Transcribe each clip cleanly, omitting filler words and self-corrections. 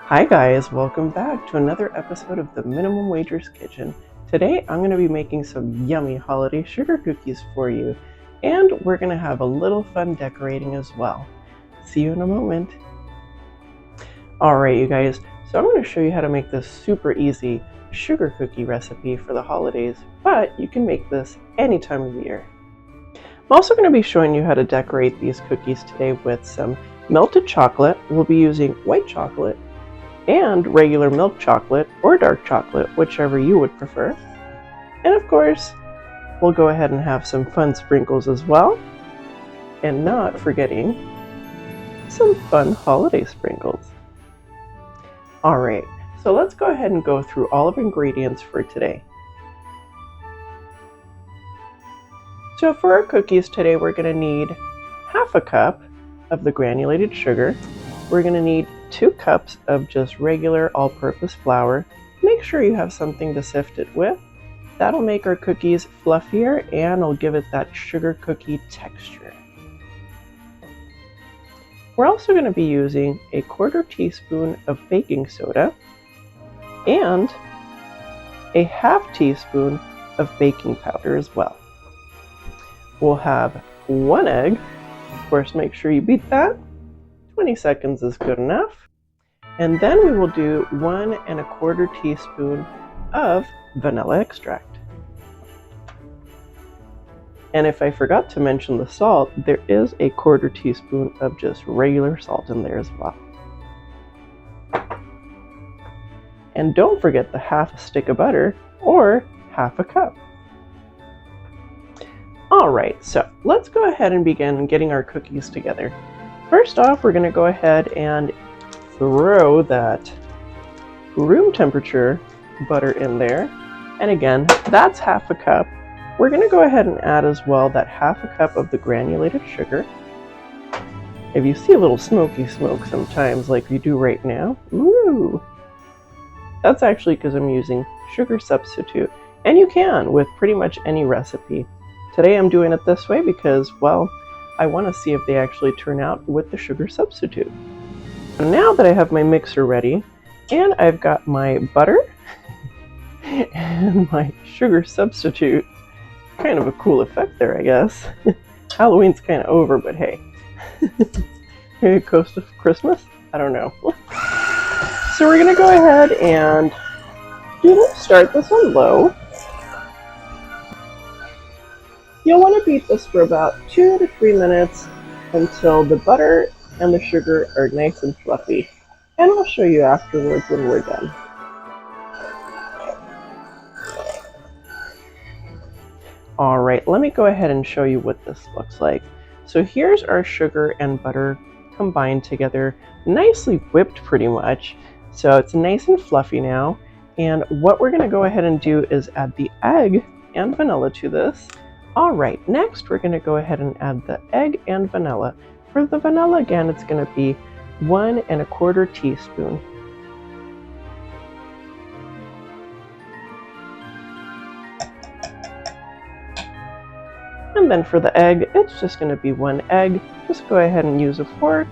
Hi guys, welcome back to another episode of the Minimum Wagers Kitchen. Today I'm going to be making some yummy holiday sugar cookies for you, and we're going to have a little fun decorating as well. See you in a moment. Alright you guys, so I'm going to show you how to make this super easy sugar cookie recipe for the holidays, but you can make this any time of the year. I'm also going to be showing you how to decorate these cookies today with some melted chocolate. We'll be using white chocolate and regular milk chocolate or dark chocolate, whichever you would prefer. And of course, we'll go ahead and have some fun sprinkles as well, and not forgetting some fun holiday sprinkles. Alright, so let's go ahead and go through all of the ingredients for today. So for our cookies today, we're going to need half a cup of the granulated sugar. We're going to need 2 cups of just regular all-purpose flour. Make sure you have something to sift it with. That'll make our cookies fluffier and it'll give it that sugar cookie texture. We're also going to be using a 1/4 teaspoon of baking soda and a 1/2 teaspoon of baking powder as well. We'll have 1 egg. Of course, make sure you beat that. 20 seconds is good enough. And then we will do 1 1/4 teaspoon of vanilla extract. And if I forgot to mention the salt, there is a 1/4 teaspoon of just regular salt in there as well. And don't forget the 1/2 stick of butter or 1/2 cup. Alright, so let's go ahead and begin getting our cookies together. First off, we're going to go ahead and throw that room temperature butter in there. And again, that's 1/2 cup. We're going to go ahead and add as well that 1/2 cup of the granulated sugar. If you see a little smoky smoke sometimes like you do right now, ooh, that's actually because I'm using sugar substitute. And you can with pretty much any recipe. Today I'm doing it this way because, well, I want to see if they actually turn out with the sugar substitute. Now that I have my mixer ready and I've got my butter and my sugar substitute, kind of a cool effect there, I guess. Halloween's kind of over, but hey. Maybe close to Christmas? I don't know. So we're going to go ahead and start this on low. You'll want to beat this for about 2 to 3 minutes until the butter and the sugar are nice and fluffy. And I'll show you afterwards when we're done. Alright, let me go ahead and show you what this looks like. So here's our sugar and butter combined together, nicely whipped pretty much. So it's nice and fluffy now. And what we're going to go ahead and do is add the egg and vanilla to this. Alright, next we're going to go ahead and add the egg and vanilla. For the vanilla, again, it's going to be 1 1/4 teaspoon. And then for the egg, it's just going to be 1 egg. Just go ahead and use a fork.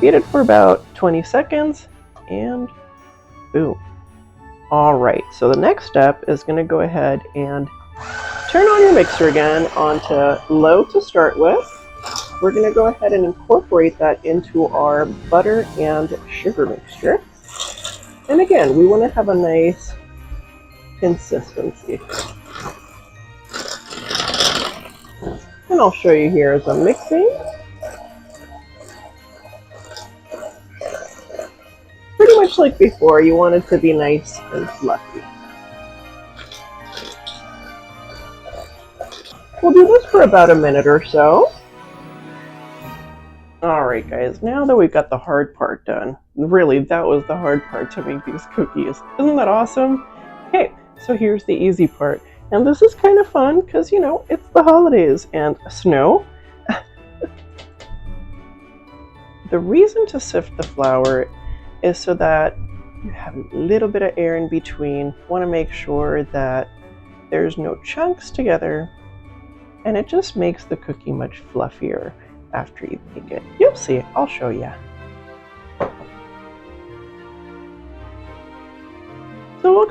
Beat it for about 20 seconds, and boom. Alright, so the next step is going to go ahead and turn on your mixer again onto low to start with. We're going to go ahead and incorporate that into our butter and sugar mixture. And again, we want to have a nice consistency. And I'll show you here as I'm mixing. Pretty much like before, you want it to be nice and fluffy. We'll do this for about a minute or so. Alright guys, now that we've got the hard part done, really that was the hard part to make these cookies. Isn't that awesome? Okay, so here's the easy part. And this is kind of fun because, it's the holidays and snow. The reason to sift the flour is so that you have a little bit of air in between. Want to make sure that there's no chunks together. And it just makes the cookie much fluffier after you bake it. You'll see, I'll show you.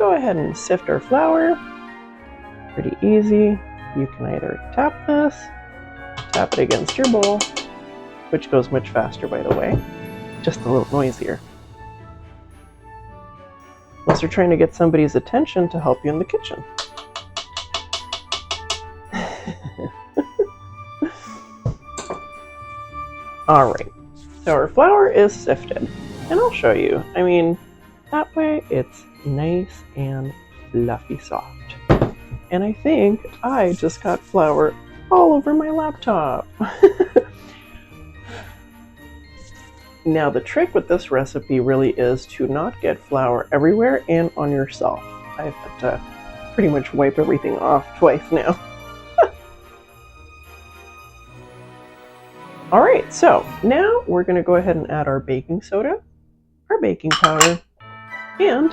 go ahead and sift our flour. Pretty easy. You can either tap this, tap it against your bowl, which goes much faster, by the way, just a little noisier. Unless you're trying to get somebody's attention to help you in the kitchen. All right, so our flour is sifted, and I'll show you. I mean, that way it's nice and fluffy soft. And I think I just got flour all over my laptop. Now the trick with this recipe really is to not get flour everywhere and on yourself. I've had to pretty much wipe everything off twice now. All right, so now we're going to go ahead and add our baking soda, our baking powder, and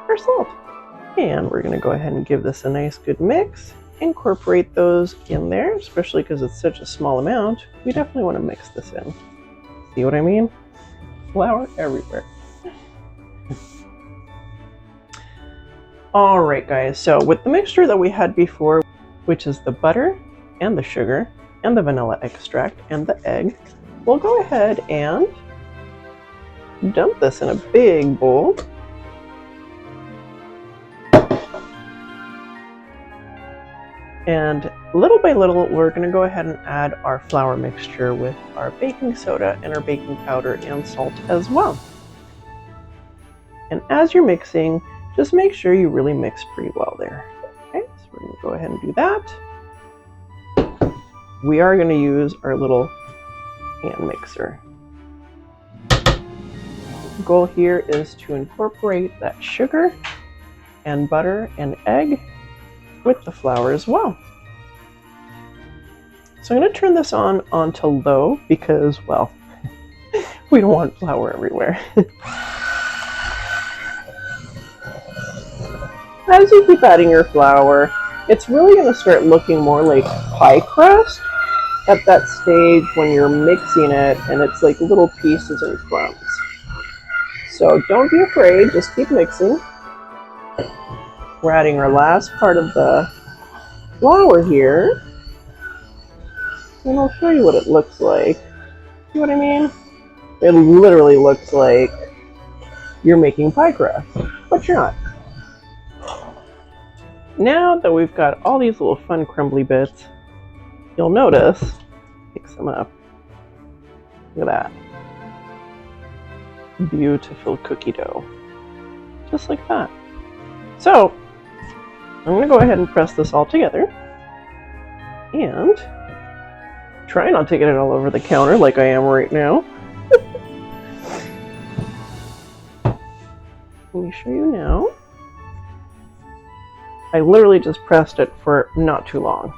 our salt. And we're going to go ahead and give this a nice good mix. Incorporate those in there, especially because it's such a small amount. We definitely want to mix this in. See what I mean? Flour everywhere. All right, guys, so with the mixture that we had before, which is the butter and the sugar and the vanilla extract and the egg, we'll go ahead and dump this in a big bowl. And little by little, we're going to go ahead and add our flour mixture with our baking soda and our baking powder and salt as well. And as you're mixing, just make sure you really mix pretty well there. Okay, so we're going to go ahead and do that. We are going to use our little hand mixer. The goal here is to incorporate that sugar and butter and egg with the flour as well. So I'm going to turn this on to low because, well, we don't want flour everywhere. As you keep adding your flour, it's really going to start looking more like pie crust at that stage when you're mixing it and it's like little pieces and crumbs. So don't be afraid, just keep mixing. We're adding our last part of the flour here. And I'll show you what it looks like. See what I mean? It literally looks like you're making pie crust, but you're not. Now that we've got all these little fun crumbly bits, you'll notice, pick some up. Look at that. Beautiful cookie dough. Just like that. So, I'm going to go ahead and press this all together. And try not to get it all over the counter like I am right now. Let me show you now. I literally just pressed it for not too long.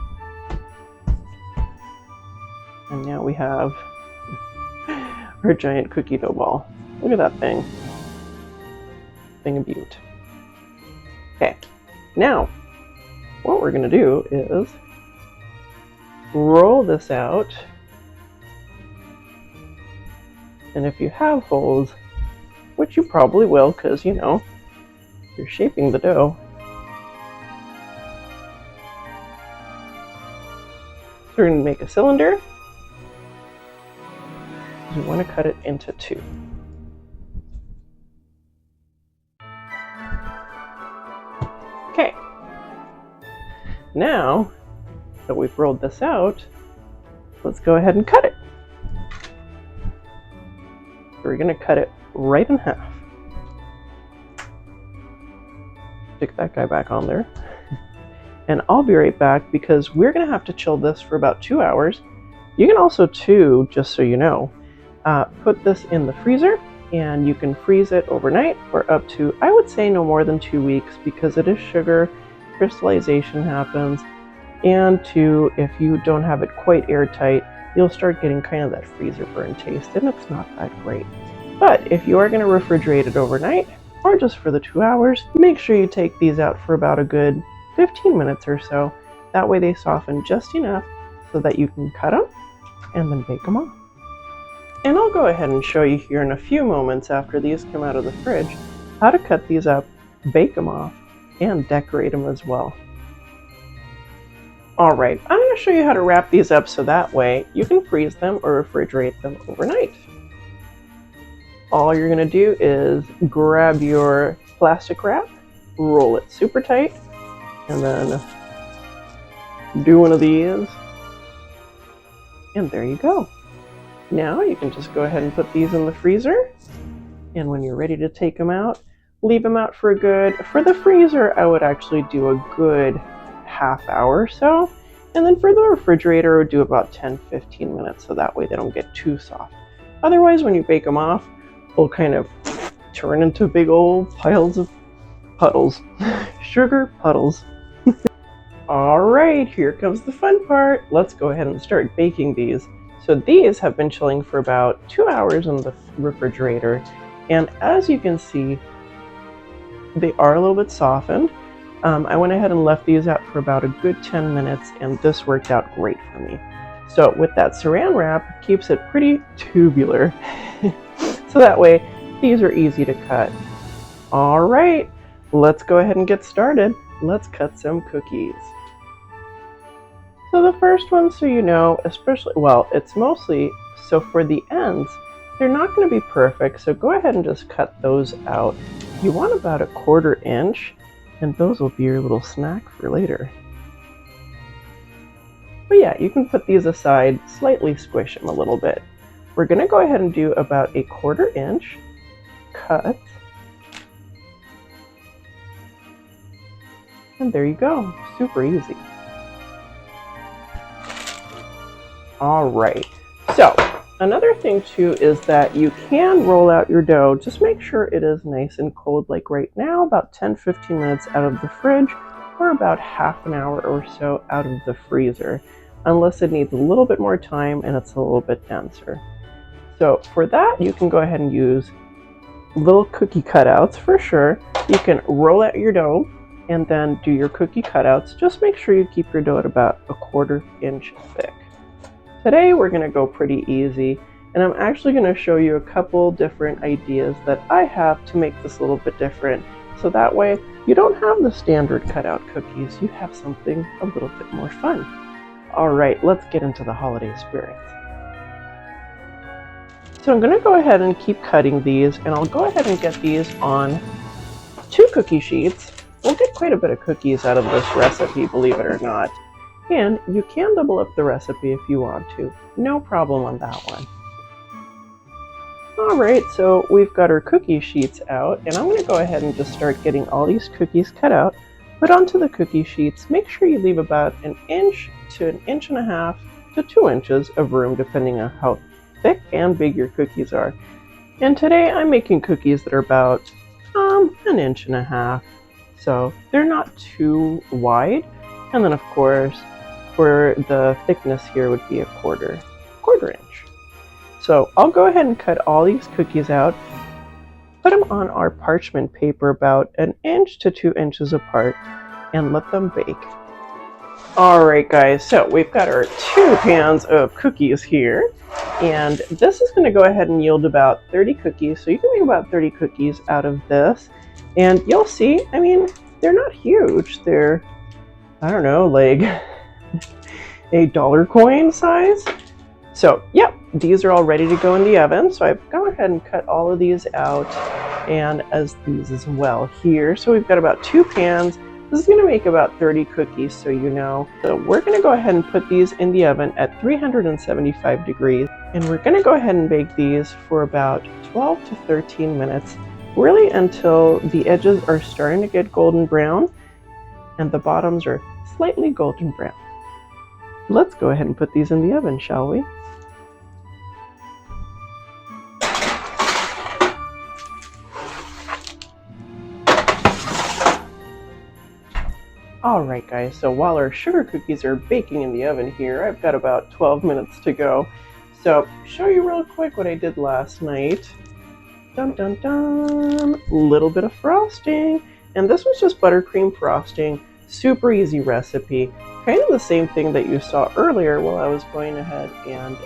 And now we have our giant cookie dough ball. Look at that thing. Thing of beaut. Okay, now what we're going to do is roll this out. And if you have holes, which you probably will because, you know, you're shaping the dough, so we're going to make a cylinder. You want to cut it into two. Okay. Now that we've rolled this out, let's go ahead and cut it. So we're going to cut it right in half. Stick that guy back on there. And I'll be right back because we're going to have to chill this for about 2 hours. You can also, too, just so you know, put this in the freezer and you can freeze it overnight for up to, I would say, no more than 2 weeks because it is sugar, crystallization happens, and two, if you don't have it quite airtight, you'll start getting kind of that freezer burn taste and it's not that great. But if you are going to refrigerate it overnight or just for the 2 hours, make sure you take these out for about a good 15 minutes or so. That way they soften just enough so that you can cut them and then bake them off. And I'll go ahead and show you here in a few moments after these come out of the fridge how to cut these up bake them off, and decorate them as well. Alright, I'm going to show you how to wrap these up so that way you can freeze them or refrigerate them overnight. All you're going to do is grab your plastic wrap, roll it super tight, and then do one of these, and there you go. Now you can just go ahead and put these in the freezer, and when you're ready to take them out, leave them out for the freezer I would actually do a good half hour or so, and then for the refrigerator I would do about 10-15 minutes so that way they don't get too soft. Otherwise when you bake them off, they'll kind of turn into big old piles of puddles. Sugar puddles. Alright, here comes the fun part. Let's go ahead and start baking these. So these have been chilling for about 2 hours in the refrigerator, and as you can see, they are a little bit softened. I went ahead and left these out for about a good 10 minutes, and this worked out great for me. So with that saran wrap, keeps it pretty tubular. So that way, these are easy to cut. Alright, let's go ahead and get started. Let's cut some cookies. So the first one, so you know, especially, well, it's mostly, so for the ends, they're not going to be perfect, so go ahead and just cut those out. You want about 1/4 inch, and those will be your little snack for later. But yeah, you can put these aside, slightly squish them a little bit. We're going to go ahead and do about 1/4 inch cut. And there you go, super easy. Alright, so another thing too is that you can roll out your dough. Just make sure it is nice and cold, like right now, about 10-15 minutes out of the fridge, or about half an hour or so out of the freezer, unless it needs a little bit more time and it's a little bit denser. So for that, you can go ahead and use little cookie cutouts for sure. You can roll out your dough and then do your cookie cutouts. Just make sure you keep your dough at about 1/4 inch thick. Today we're going to go pretty easy, and I'm actually going to show you a couple different ideas that I have to make this a little bit different. So that way you don't have the standard cutout cookies, you have something a little bit more fun. Alright, let's get into the holiday spirit. So I'm going to go ahead and keep cutting these, and I'll go ahead and get these on 2 cookie sheets. We'll get quite a bit of cookies out of this recipe, believe it or not. And you can double up the recipe if you want to. No problem on that one. Alright, so we've got our cookie sheets out, and I'm going to go ahead and just start getting all these cookies cut out. Put onto the cookie sheets. Make sure you leave about 1 inch to 1.5 inches to 2 inches of room, depending on how thick and big your cookies are. And today I'm making cookies that are about 1.5 inches. So they're not too wide. And then of course, for the thickness here would be 1/4 inch. So I'll go ahead and cut all these cookies out, put them on our parchment paper about 1 inch to 2 inches apart, and let them bake. Alright guys, so we've got our 2 pans of cookies here, and this is going to go ahead and yield about 30 cookies, so you can make about 30 cookies out of this, and you'll see, I mean, they're not huge, they're, I don't know, like a dollar coin size. So yep, these are all ready to go in the oven. So I've gone ahead and cut all of these out, and as these as well here. So we've got about 2 pans. This is going to make about 30 cookies, so you know. So we're going to go ahead and put these in the oven at 375 degrees. And we're going to go ahead and bake these for about 12 to 13 minutes, really until the edges are starting to get golden brown and the bottoms are slightly golden brown. Let's go ahead and put these in the oven, shall we? Alright guys, so while our sugar cookies are baking in the oven here, I've got about 12 minutes to go. So, show you real quick what I did last night. Dun dun dun! Little bit of frosting. And this was just buttercream frosting. Super easy recipe. Kind of the same thing that you saw earlier while I was going ahead and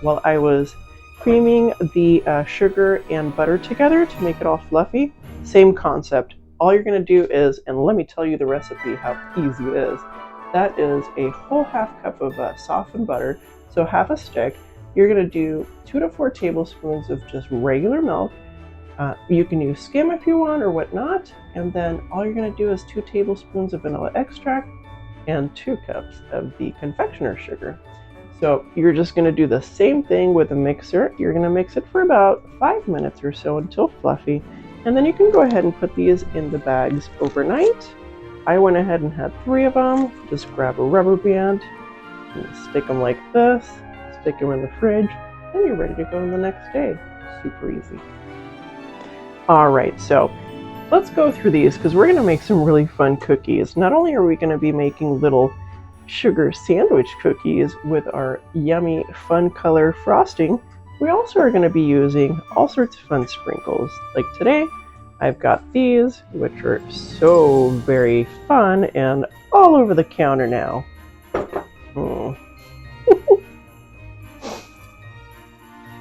while I was creaming the sugar and butter together to make it all fluffy. Same concept. all you're going to do is, and let me tell you the recipe, how easy it is. That is a whole half cup of softened butter, so half a stick. You're going to do 2 to 4 tablespoons of just regular milk. You can use skim if you want or whatnot, and then all you're going to do is 2 tablespoons of vanilla extract and 2 cups of the confectioner's sugar. So you're just going to do the same thing with a mixer. You're going to mix it for about 5 minutes or so until fluffy, and then you can go ahead and put these in the bags overnight. I went ahead and had 3 of them. Just grab a rubber band and stick them like this, stick them in the fridge, and you're ready to go the next day. Super easy. Alright, so let's go through these because we're going to make some really fun cookies. Not only are we going to be making little sugar sandwich cookies with our yummy fun color frosting, we also are going to be using all sorts of fun sprinkles. Like today, I've got these, which are so very fun and all over the counter now. So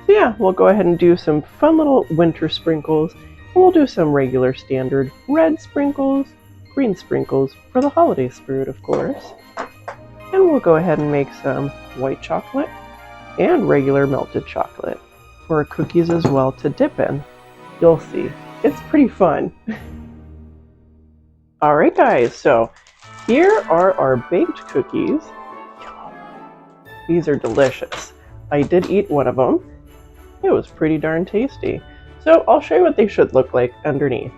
yeah, we'll go ahead and do some fun little winter sprinkles. We'll do some regular standard red sprinkles, green sprinkles for the holiday spirit, of course. And we'll go ahead and make some white chocolate and regular melted chocolate for our cookies as well to dip in. You'll see, it's pretty fun. Alright guys, so here are our baked cookies. These are delicious. I did eat one of them. It was pretty darn tasty. So I'll show you what they should look like underneath.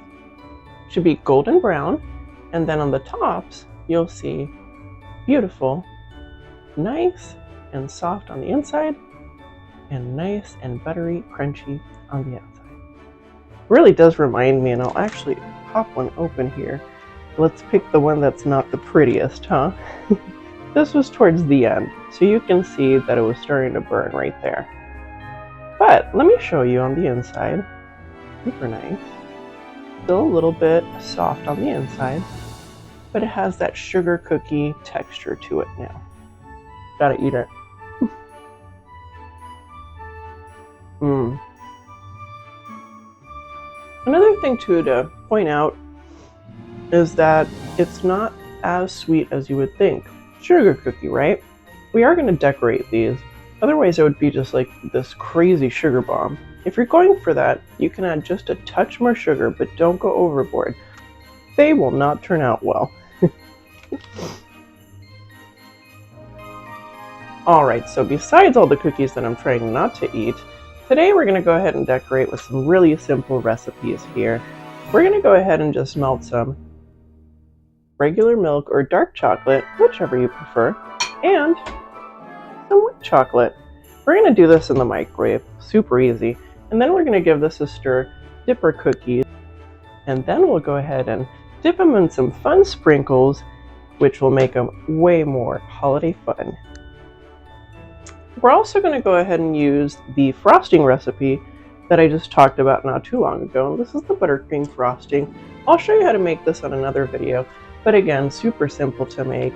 Should be golden brown, and then on the tops you'll see beautiful, nice and soft on the inside, and nice and buttery, crunchy on the outside. Really does remind me, and I'll actually pop one open here. Let's pick the one that's not the prettiest, huh? This was towards the end, so you can see that it was starting to burn right there. But let me show you on the inside. Super nice. Still a little bit soft on the inside, but it has that sugar cookie texture to it now. Gotta eat it. Another thing too to point out is that it's not as sweet as you would think. Sugar cookie, right? We are going to decorate these. Otherwise it would be just like this crazy sugar bomb. If you're going for that, you can add just a touch more sugar, but don't go overboard. They will not turn out well. Alright, so besides all the cookies that I'm trying not to eat, today we're going to go ahead and decorate with some really simple recipes here. We're going to go ahead and just melt some regular milk or dark chocolate, whichever you prefer, and some white chocolate. We're going to do this in the microwave, super easy, and then we're going to give this a stir, dip our cookies, and then we'll go ahead and dip them in some fun sprinkles, which will make them way more holiday fun. We're also going to go ahead and use the frosting recipe that I just talked about not too long ago. This is the buttercream frosting. I'll show you how to make this on another video, but again, super simple to make.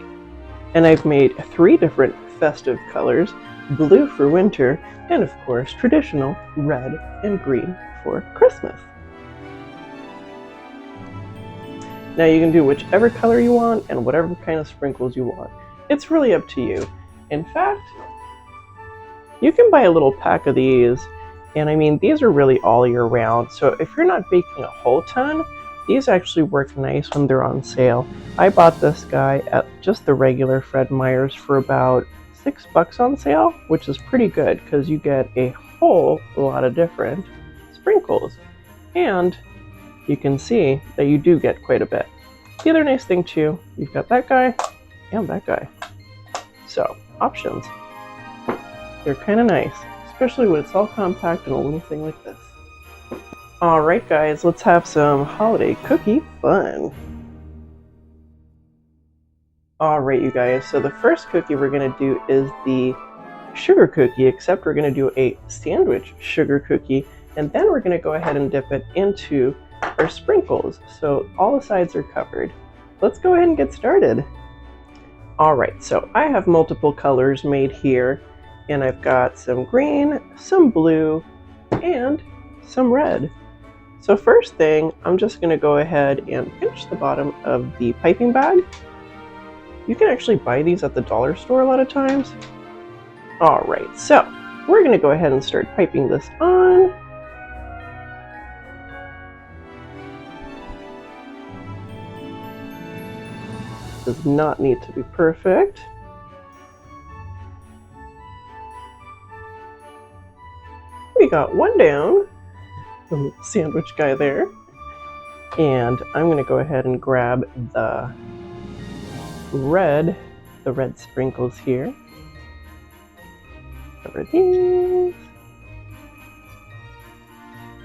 And I've made 3 different festive colors, blue for winter, and of course traditional red and green for Christmas. Now you can do whichever color you want and whatever kind of sprinkles you want. It's really up to you. In fact, you can buy a little pack of these, and I mean, these are really all year round. So if you're not baking a whole ton, these actually work nice when they're on sale. I bought this guy at just the regular Fred Meyer's for about $6 on sale, which is pretty good because you get a whole lot of different sprinkles. And you can see that you do get quite a bit. The other nice thing too, you've got that guy and that guy. So, options. They're kind of nice, especially when it's all compact in a little thing like this. Alright guys, let's have some holiday cookie fun. Alright you guys, so the first cookie we're going to do is the sugar cookie, except we're going to do a sandwich sugar cookie, and then we're going to go ahead and dip it into our sprinkles, so all the sides are covered. Let's go ahead and get started. Alright, so I have multiple colors made here, and I've got some green, some blue, and some red. So first thing, I'm just gonna go ahead and pinch the bottom of the piping bag. You can actually buy these at the dollar store a lot of times. All right, so we're gonna go ahead and start piping this on. Does not need to be perfect. We got one down, the sandwich guy there. And I'm gonna go ahead and grab the red sprinkles here. Cover these.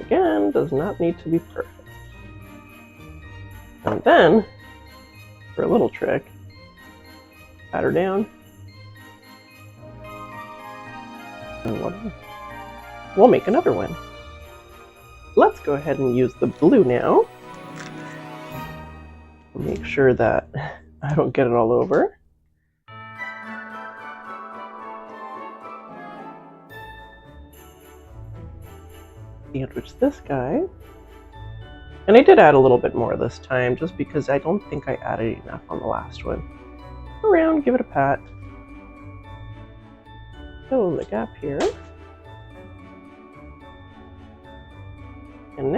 Again, does not need to be perfect. And then, for a little trick, pat her down. And we'll make another one. Let's go ahead and use the blue now. Make sure that I don't get it all over. Sandwich this guy. And I did add a little bit more this time, just because I don't think I added enough on the last one. Around, give it a pat. Fill in the gap here. And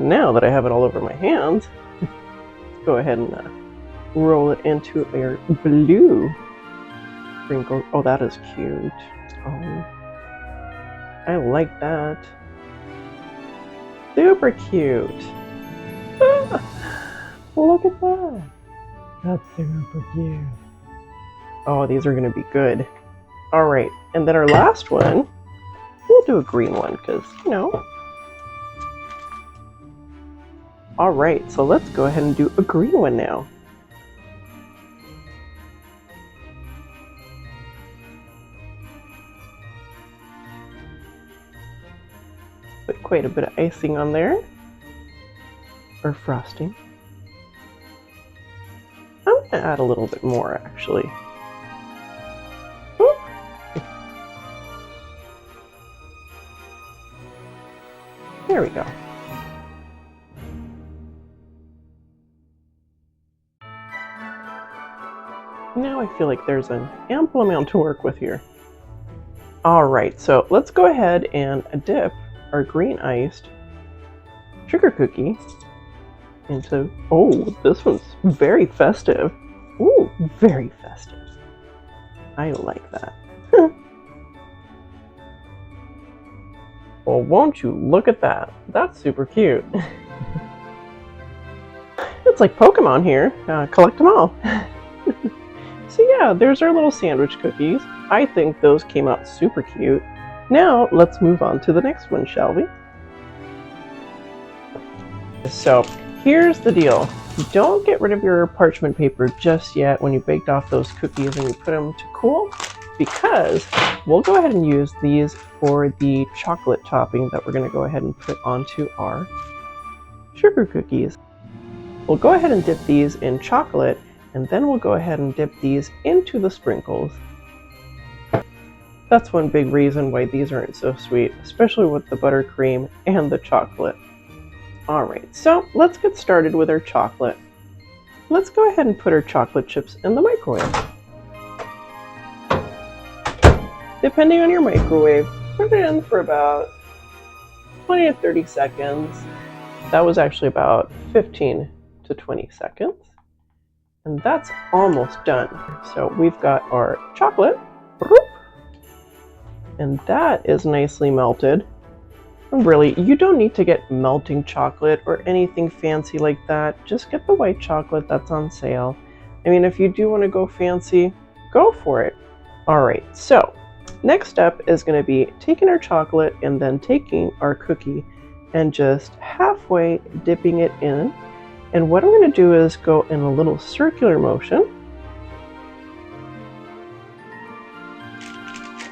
now that I have it all over my hands, go ahead and roll it into our blue sprinkle. Oh, that is cute. Oh, I like that. Super cute. Look at that. That's super cute. Oh, these are going to be good. All right, and then our last one, we'll do a green one because, you know. All right, so let's go ahead and do a green one now. Put quite a bit of icing on there, or frosting. I'm gonna add a little bit more actually. Oop. There we go. Now I feel like there's an ample amount to work with here. All right, so let's go ahead and dip our green iced sugar cookie into, oh, this one's very festive. Ooh, very festive. I like that. Well, won't you look at that? That's super cute. It's like Pokemon here. Collect them all. So yeah, there's our little sandwich cookies. I think those came out super cute. Now, let's move on to the next one, shall we? So, here's the deal. Don't get rid of your parchment paper just yet when you baked off those cookies and you put them to cool, because we'll go ahead and use these for the chocolate topping that we're going to go ahead and put onto our sugar cookies. We'll go ahead and dip these in chocolate, and then we'll go ahead and dip these into the sprinkles. That's one big reason why these aren't so sweet, especially with the buttercream and the chocolate. Alright, so let's get started with our chocolate. Let's go ahead and put our chocolate chips in the microwave. Depending on your microwave, put it in for about 20 to 30 seconds. That was actually about 15 to 20 seconds. And that's almost done. So we've got our chocolate. And that is nicely melted. And really, you don't need to get melting chocolate or anything fancy like that. Just get the white chocolate that's on sale. I mean, if you do want to go fancy, go for it. All right, so next step is going to be taking our chocolate and then taking our cookie and just halfway dipping it in. And what I'm going to do is go in a little circular motion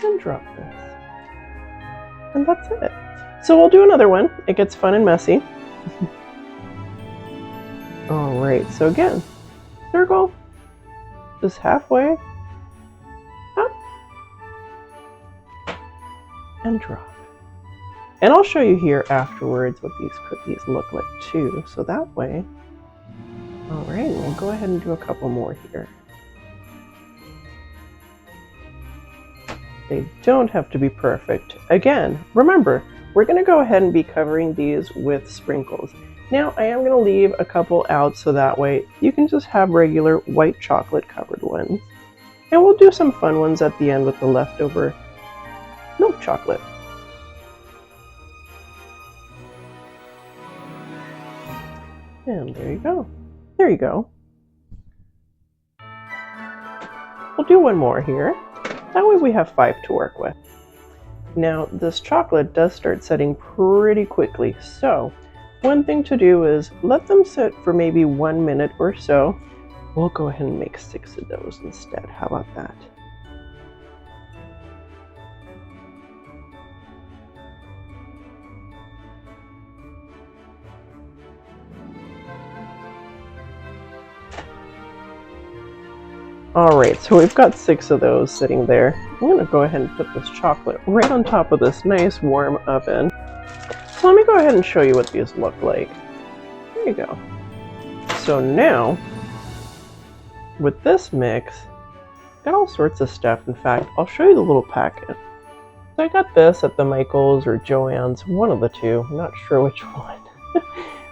and drop this. And that's it. So we'll do another one. It gets fun and messy. All right, so again, circle, just halfway, up, and drop. And I'll show you here afterwards what these cookies look like too, so that way. All right, we'll go ahead and do a couple more here. They don't have to be perfect. Again, remember, we're going to go ahead and be covering these with sprinkles. Now, I am going to leave a couple out so that way you can just have regular white chocolate covered ones. And we'll do some fun ones at the end with the leftover milk chocolate. And there you go. There you go. We'll do one more here. That way we have 5 to work with. Now, this chocolate does start setting pretty quickly, so one thing to do is let them sit for maybe 1 minute or so. We'll go ahead and make 6 of those instead. How about that? Alright, so we've got 6 of those sitting there. I'm going to go ahead and put this chocolate right on top of this nice warm oven. So let me go ahead and show you what these look like. There you go. So now, with this mix, got all sorts of stuff. In fact, I'll show you the little packet. So I got this at the Michael's or Joann's, one of the two. I'm not sure which one.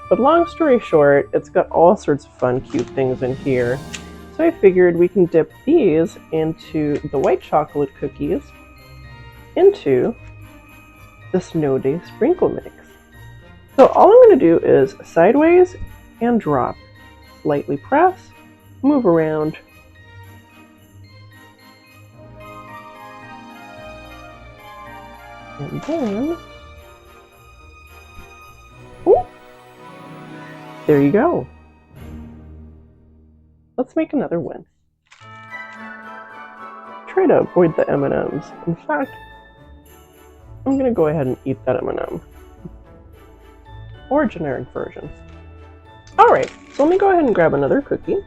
But long story short, it's got all sorts of fun, cute things in here. So I figured we can dip these into the white chocolate cookies into the Snow Day sprinkle mix. So all I'm going to do is sideways and drop. Lightly press, move around. And then, ooh, there you go. Let's make another one. Try to avoid the M&Ms. In fact, I'm going to go ahead and eat that M&M. Or a generic version. Alright, so let me go ahead and grab another cookie.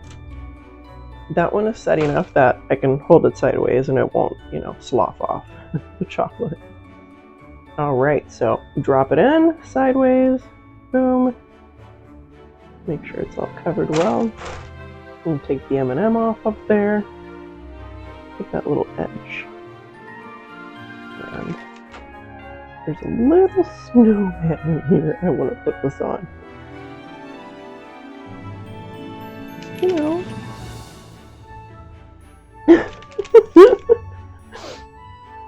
That one is set enough that I can hold it sideways and it won't, slough off the chocolate. Alright, so drop it in, sideways, boom. Make sure it's all covered well. And take the M&M off up there. Get that little edge. And there's a little snowman in here. I want to put this on.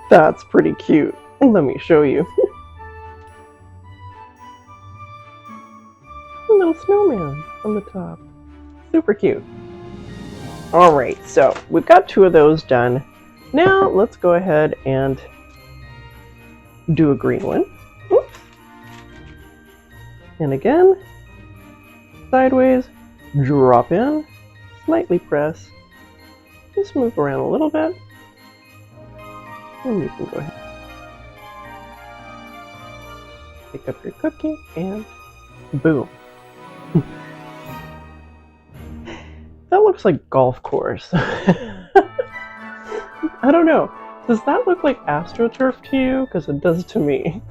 That's pretty cute. Let me show you. A little snowman on the top. Super cute. Alright, so we've got 2 of those done. Now let's go ahead and do a green one. Oops. And again, sideways, drop in, slightly press, just move around a little bit, and you can go ahead. Pick up your cookie, and boom. That looks like golf course. I don't know. Does that look like AstroTurf to you? Because it does to me.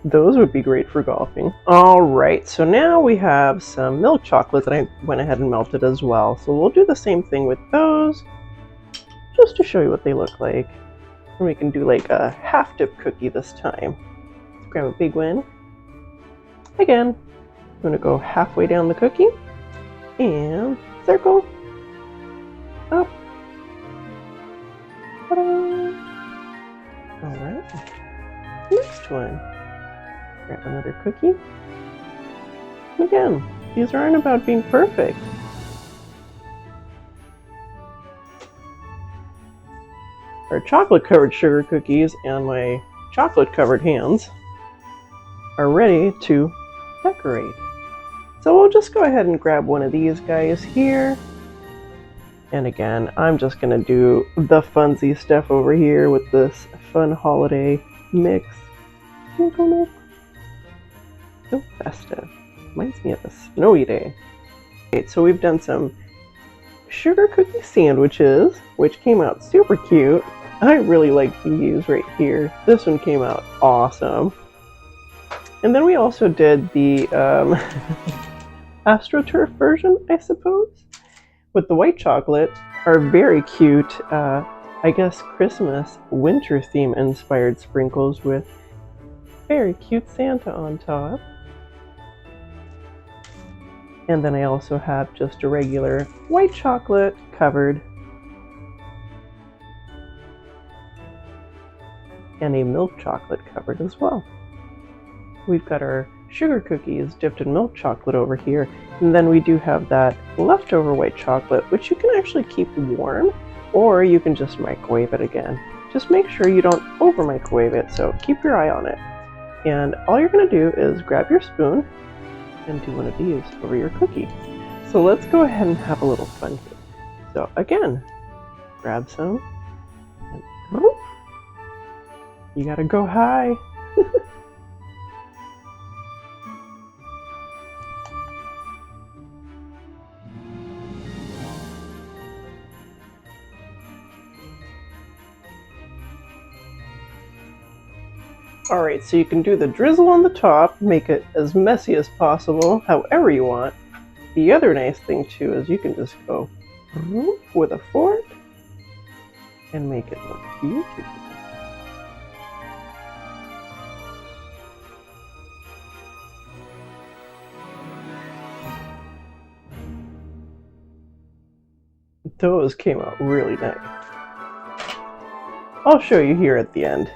Those would be great for golfing. Alright, so now we have some milk chocolate that I went ahead and melted as well. So we'll do the same thing with those, just to show you what they look like. And we can do like a half-dip cookie this time. Let's grab a big one. Again, I'm going to go halfway down the cookie. And circle. Up. Alright. Next one. Grab another cookie. Again, these aren't about being perfect. Our chocolate-covered sugar cookies and my chocolate-covered hands are ready to decorate. So we'll just go ahead and grab one of these guys here. And again, I'm just going to do the funsy stuff over here with this fun holiday mix. Sprinkle mix. So festive. Reminds me of a snowy day. Okay, so we've done some sugar cookie sandwiches, which came out super cute. I really like these right here. This one came out awesome. And then we also did the AstroTurf version, I suppose, with the white chocolate. Are very cute, I guess, Christmas winter theme inspired sprinkles with very cute Santa on top. And then I also have just a regular white chocolate covered and a milk chocolate covered as well. We've got our sugar cookies dipped in milk chocolate over here, and then we do have that leftover white chocolate, which you can actually keep warm, or you can just microwave it again. Just make sure you don't over microwave it, so keep your eye on it. And all you're going to do is grab your spoon and do one of these over your cookie. So let's go ahead and have a little fun here. So again, grab some, and whoop, you gotta go high. Alright, so you can do the drizzle on the top, make it as messy as possible, however you want. The other nice thing too is you can just go with a fork and make it look beautiful. Those came out really nice. I'll show you here at the end.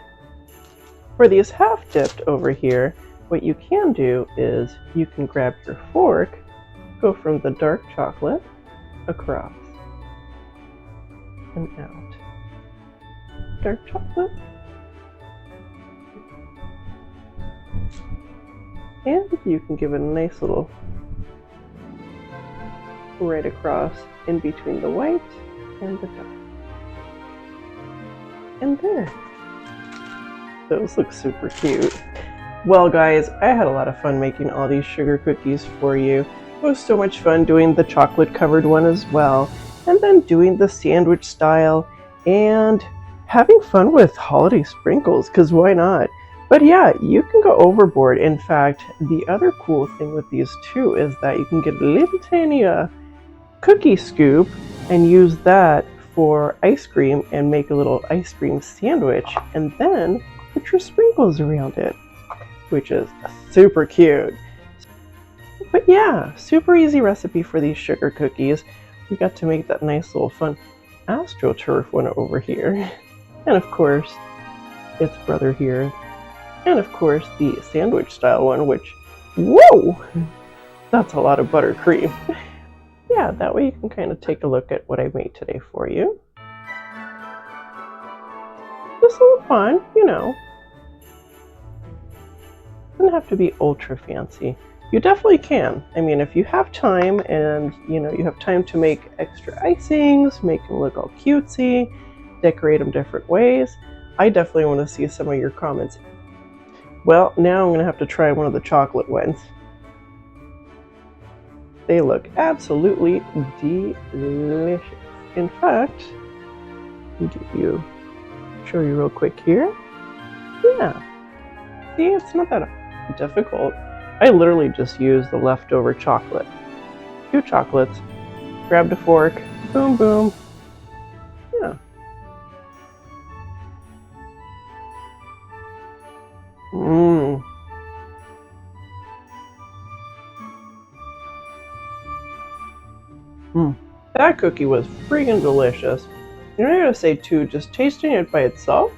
For these half dipped over here, what you can do is you can grab your fork, go from the dark chocolate across and out. Dark chocolate. And you can give it a nice little right across in between the white and the dark. And there. Those look super cute. Well guys, I had a lot of fun making all these sugar cookies for you. It was so much fun doing the chocolate covered one as well, and then doing the sandwich style and having fun with holiday sprinkles, because why not? But yeah, you can go overboard. In fact, the other cool thing with these too is that you can get a little tiny cookie scoop and use that for ice cream and make a little ice cream sandwich, and then put your sprinkles around it, which is super cute. But yeah, super easy recipe for these sugar cookies. We got to make that nice little fun AstroTurf one over here. And of course, its brother here. And of course, the sandwich style one, which, whoa, that's a lot of buttercream. Yeah, that way you can kind of take a look at what I made today for you. Just a little fun, you know. Doesn't have to be ultra fancy. You definitely can. I mean, if you have time and, you know, you have time to make extra icings, make them look all cutesy, decorate them different ways, I definitely want to see some of your comments. Well, now I'm going to have to try one of the chocolate ones. They look absolutely delicious. In fact, let me show you real quick here. Yeah. See, it's not that difficult. I literally just used the leftover chocolate. 2 chocolates, grabbed a fork, boom, boom. Yeah. Mmm. That cookie was freaking delicious. And I gotta say too, just tasting it by itself,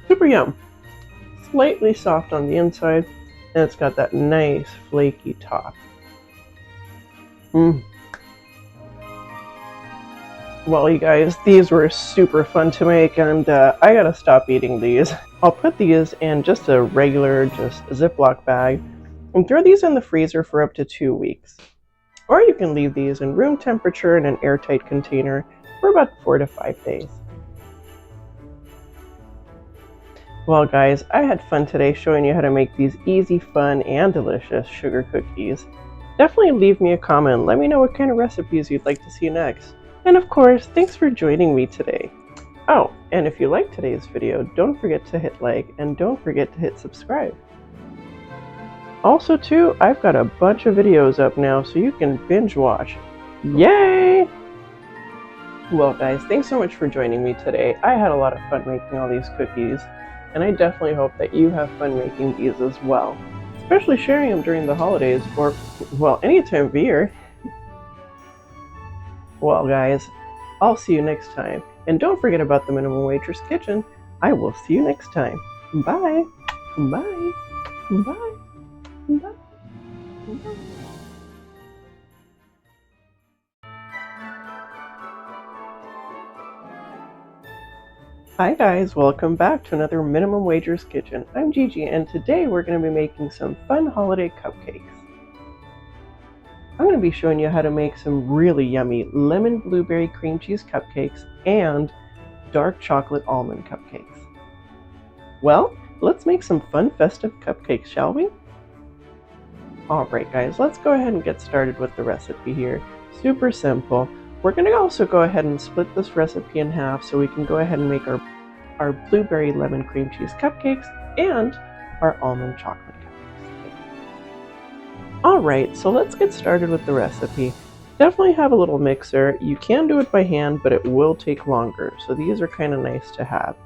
super yum. Slightly soft on the inside, and it's got that nice flaky top. Well, you guys, these were super fun to make, and I gotta stop eating these. I'll put these in just a regular, just Ziploc bag, and throw these in the freezer for up to 2 weeks. Or you can leave these in room temperature in an airtight container for about 4 to 5 days. Well guys, I had fun today showing you how to make these easy, fun, and delicious sugar cookies. Definitely leave me a comment. Let me know what kind of recipes you'd like to see next. And of course, thanks for joining me today. Oh, and if you liked today's video, don't forget to hit like and don't forget to hit subscribe. Also too, I've got a bunch of videos up now so you can binge watch. Yay! Well guys, thanks so much for joining me today. I had a lot of fun making all these cookies, and I definitely hope that you have fun making these as well. Especially sharing them during the holidays, or, well, any time of year. Well guys, I'll see you next time. And don't forget about the Minimum Waitress Kitchen. I will see you next time. Bye. Bye. Bye. Bye. Bye. Hi guys, welcome back to another Minimum Wagers Kitchen. I'm Gigi, and today we're going to be making some fun holiday cupcakes. I'm going to be showing you how to make some really yummy lemon blueberry cream cheese cupcakes and dark chocolate almond cupcakes. Well, let's make some fun festive cupcakes, shall we? Alright guys, let's go ahead and get started with the recipe here. Super simple. We're going to also go ahead and split this recipe in half so we can go ahead and make our blueberry lemon cream cheese cupcakes and our almond chocolate cupcakes. Alright, so let's get started with the recipe. Definitely have a little mixer. You can do it by hand, but it will take longer, so these are kind of nice to have.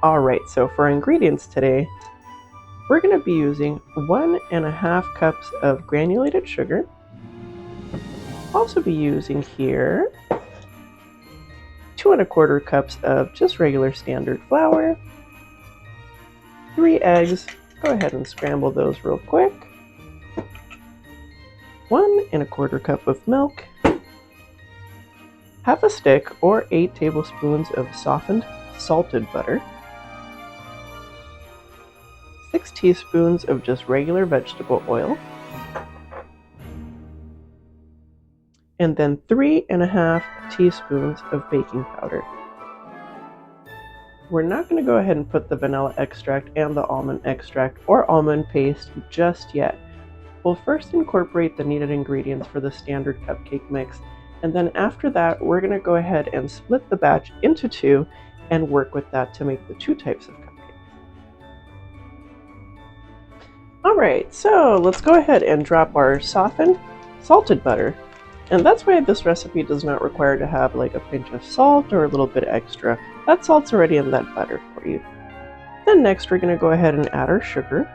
Alright, so for our ingredients today, we're going to be using 1.5 cups of granulated sugar. Also be using here 2¼ cups of just regular standard flour, 3 eggs, go ahead and scramble those real quick, 1¼ cup of milk, half a stick or 8 tablespoons of softened salted butter, 6 teaspoons of just regular vegetable oil, and then 3½ teaspoons of baking powder. We're not going to go ahead and put the vanilla extract and the almond extract or almond paste just yet. We'll first incorporate the needed ingredients for the standard cupcake mix, and then after that we're going to go ahead and split the batch into 2 and work with that to make the 2 types of cupcakes. Alright, so let's go ahead and drop our softened salted butter. And that's why this recipe does not require to have like a pinch of salt or a little bit extra. That salt's already in that butter for you. Then next we're going to go ahead and add our sugar.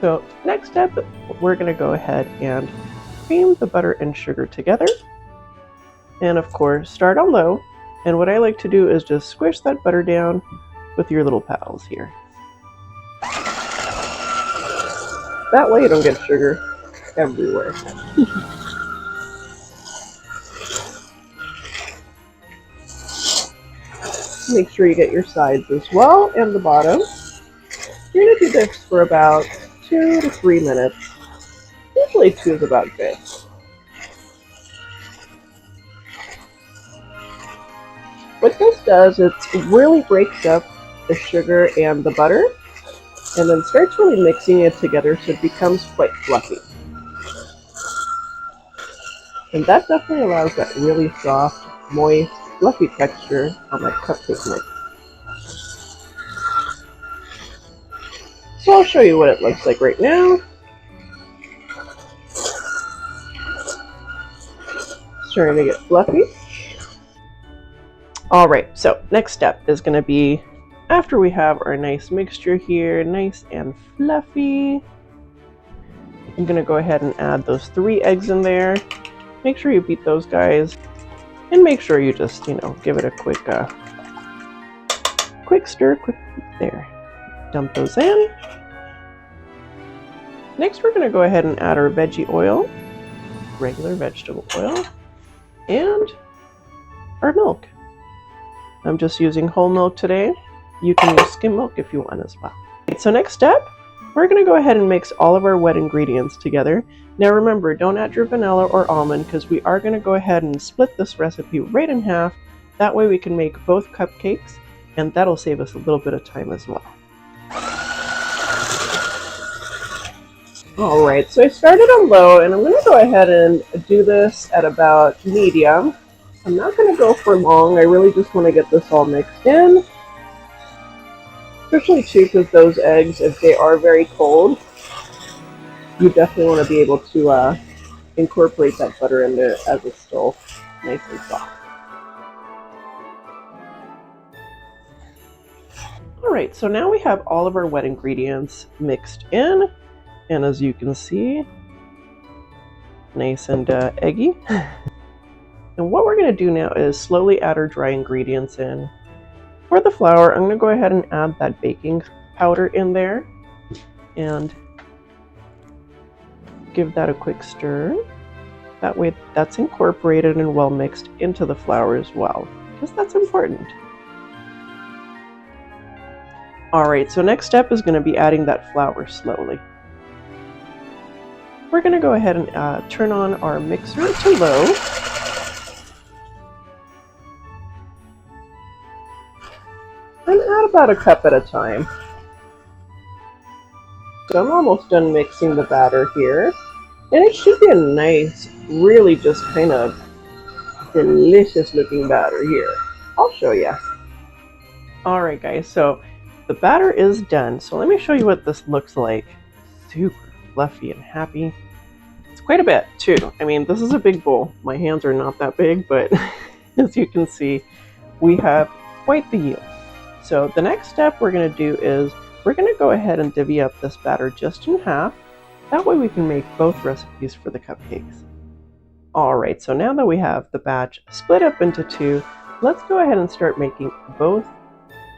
So next step, we're going to go ahead and cream the butter and sugar together. And of course, start on low. And what I like to do is just squish that butter down with your little paddles here. That way you don't get sugar everywhere. Make sure you get your sides as well and the bottom. You're going to do this for about 2 to 3 minutes. Usually 2 is about good. What this does is it really breaks up the sugar and the butter, and then starts really mixing it together so it becomes quite fluffy. And that definitely allows that really soft, moist, fluffy texture on that cupcake mix. So I'll show you what it looks like right now. Starting to get fluffy. Alright, so next step is going to be, after we have our nice mixture here, nice and fluffy, I'm going to go ahead and add those 3 eggs in there. Make sure you beat those guys, and make sure you just, give it a quick stir, quick there. Dump those in. Next, we're going to go ahead and add our veggie oil, regular vegetable oil, and our milk. I'm just using whole milk today. You can use skim milk if you want as well. So next step, we're going to go ahead and mix all of our wet ingredients together. Now remember, don't add your vanilla or almond because we are going to go ahead and split this recipe right in half. That way we can make both cupcakes, and that'll save us a little bit of time as well. Alright, so I started on low, and I'm going to go ahead and do this at about medium. I'm not going to go for long. I really just want to get this all mixed in. Especially too, because those eggs, if they are very cold, you definitely want to be able to incorporate that butter in there as it's still nice and soft. Alright, so now we have all of our wet ingredients mixed in, and as you can see, nice and eggy. And what we're going to do now is slowly add our dry ingredients in. For the flour, I'm going to go ahead and add that baking powder in there and give that a quick stir. That way that's incorporated and well mixed into the flour as well, because that's important. Alright, so next step is going to be adding that flour slowly. We're going to go ahead and turn on our mixer to low. And add about a cup at a time. So I'm almost done mixing the batter here. And it should be a nice, really just kind of delicious looking batter here. I'll show you. Alright guys, so the batter is done. So let me show you what this looks like. Super fluffy and happy. It's quite a bit too. I mean, this is a big bowl. My hands are not that big, but as you can see, we have quite the yield. So the next step we're going to do is we're going to go ahead and divvy up this batter just in half. That way we can make both recipes for the cupcakes. Alright, so now that we have the batch split up into two, let's go ahead and start making both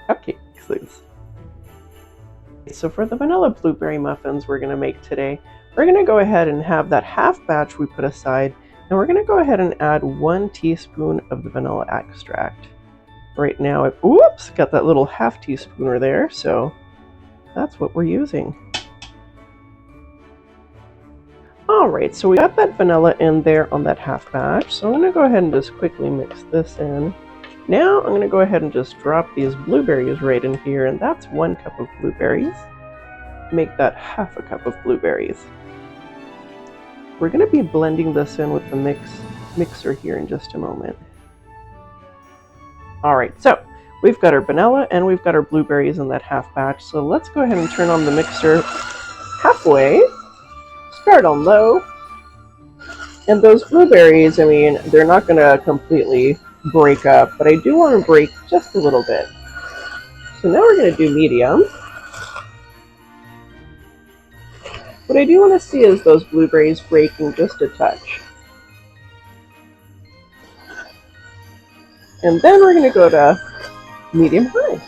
cupcake mixes. So for the vanilla blueberry muffins we're going to make today, we're going to go ahead and have that half batch we put aside, and we're going to go ahead and add 1 teaspoon of the vanilla extract. Right now, oops, got that little half teaspoon there, so that's what we're using. Alright, so we got that vanilla in there on that half batch, so I'm going to go ahead and just quickly mix this in. Now I'm going to go ahead and just drop these blueberries right in here, and that's 1 cup of blueberries. Make that half a cup of blueberries. We're going to be blending this in with the mixer here in just a moment. Alright, so we've got our vanilla and we've got our blueberries in that half batch, so let's go ahead and turn on the mixer halfway, start on low, and those blueberries, I mean, they're not going to completely break up, but I do want to break just a little bit. So now we're going to do medium. What I do want to see is those blueberries breaking just a touch. And then we're going to go to medium-high.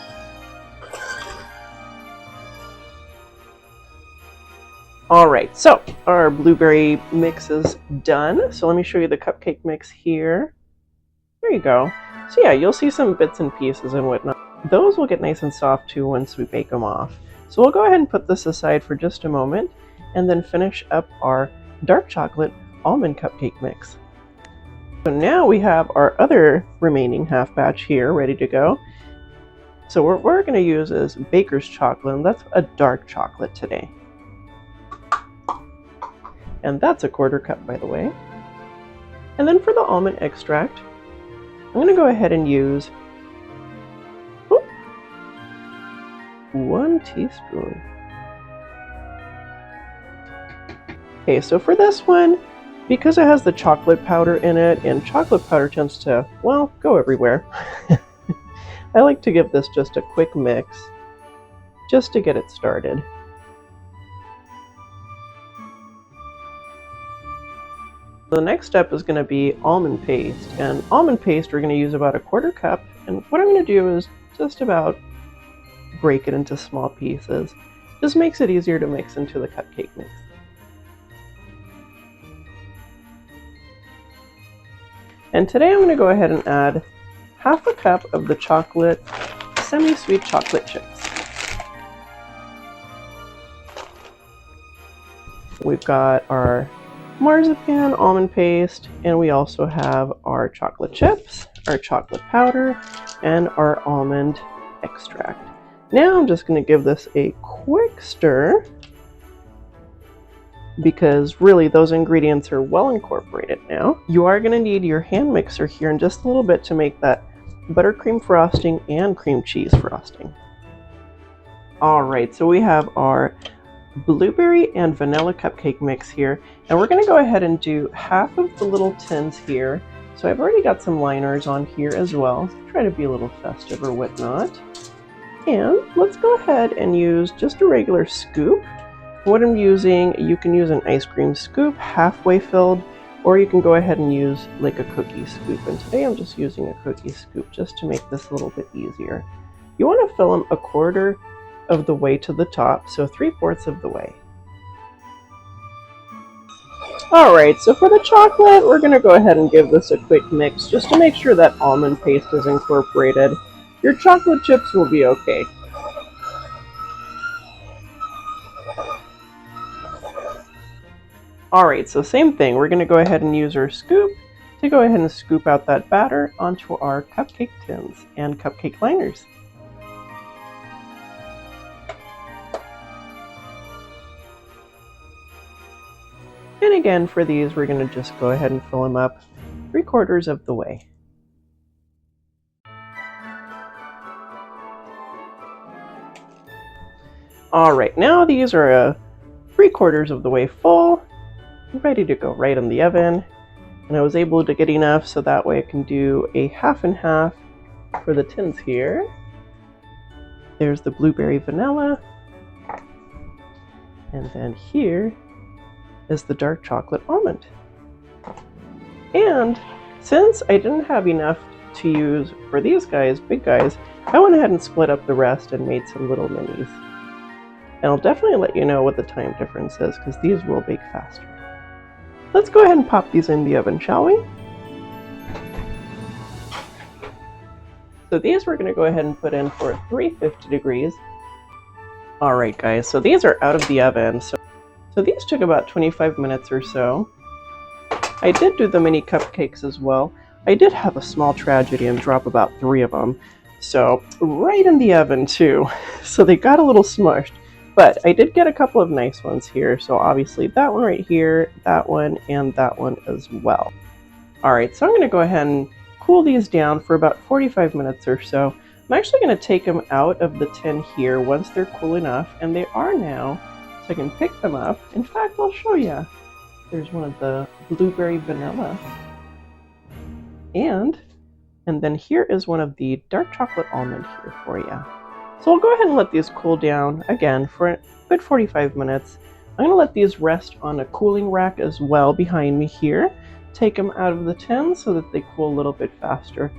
Alright, so our blueberry mix is done. So let me show you the cupcake mix here. There you go. So yeah, you'll see some bits and pieces and whatnot. Those will get nice and soft too once we bake them off. So we'll go ahead and put this aside for just a moment and then finish up our dark chocolate almond cupcake mix. So now we have our other remaining half batch here ready to go. So what we're going to use is baker's chocolate, and that's a dark chocolate today. And that's a 1/4 cup, by the way. And then for the almond extract, I'm going to go ahead and use 1 teaspoon. Okay, so for this one, because it has the chocolate powder in it, and chocolate powder tends to, well, go everywhere, I like to give this just a quick mix, just to get it started. The next step is going to be almond paste, and almond paste we're going to use about a 1/4 cup, and what I'm going to do is just about break it into small pieces. Just makes it easier to mix into the cupcake mix. And today I'm going to go ahead and add half a cup of the chocolate, semi-sweet chocolate chips. We've got our marzipan, almond paste, and we also have our chocolate chips, our chocolate powder, and our almond extract. Now I'm just going to give this a quick stir. because really those ingredients are well incorporated now. You are going to need your hand mixer here in just a little bit to make that buttercream frosting and cream cheese frosting. Alright, so we have our blueberry and vanilla cupcake mix here, and we're going to go ahead and do half of the little tins here. So I've already got some liners on here as well, try to be a little festive or whatnot. And let's go ahead and use just a regular scoop. What I'm using, you can use an ice cream scoop halfway filled, or you can go ahead and use like a cookie scoop. And today I'm just using a cookie scoop just to make this a little bit easier. You want to fill them a quarter of the way to the top, so 3/4 of the way. Alright, so for the chocolate, we're going to go ahead and give this a quick mix just to make sure that almond paste is incorporated. Your chocolate chips will be okay. Alright, so same thing, we're going to go ahead and use our scoop to go ahead and scoop out that batter onto our cupcake tins and cupcake liners. And again, for these, we're going to just go ahead and fill them up 3/4 of the way. Alright, now these are 3/4 of the way full, ready to go right in the oven. And I was able to get enough so that way I can do a half and half for the tins here. There's the blueberry vanilla. And then here is the dark chocolate almond. And since I didn't have enough to use for these guys, big guys, I went ahead and split up the rest and made some little minis. And I'll definitely let you know what the time difference is because these will bake faster. Let's go ahead and pop these in the oven, shall we? So these we're going to go ahead and put in for 350 degrees. Alright guys, so these are out of the oven. So these took about 25 minutes or so. I did do the mini cupcakes as well. I did have a small tragedy and drop about 3 of them. So right in the oven too. So they got a little smushed. But I did get a couple of nice ones here. So obviously that one right here, that one, and that one as well. Alright, so I'm going to go ahead and cool these down for about 45 minutes or so. I'm actually going to take them out of the tin here once they're cool enough. And they are now. So I can pick them up. In fact, I'll show you. There's one of the blueberry vanilla. And then here is one of the dark chocolate almond here for you. So I'll go ahead and let these cool down again for a good 45 minutes. I'm going to let these rest on a cooling rack as well behind me here. Take them out of the tin so that they cool a little bit faster.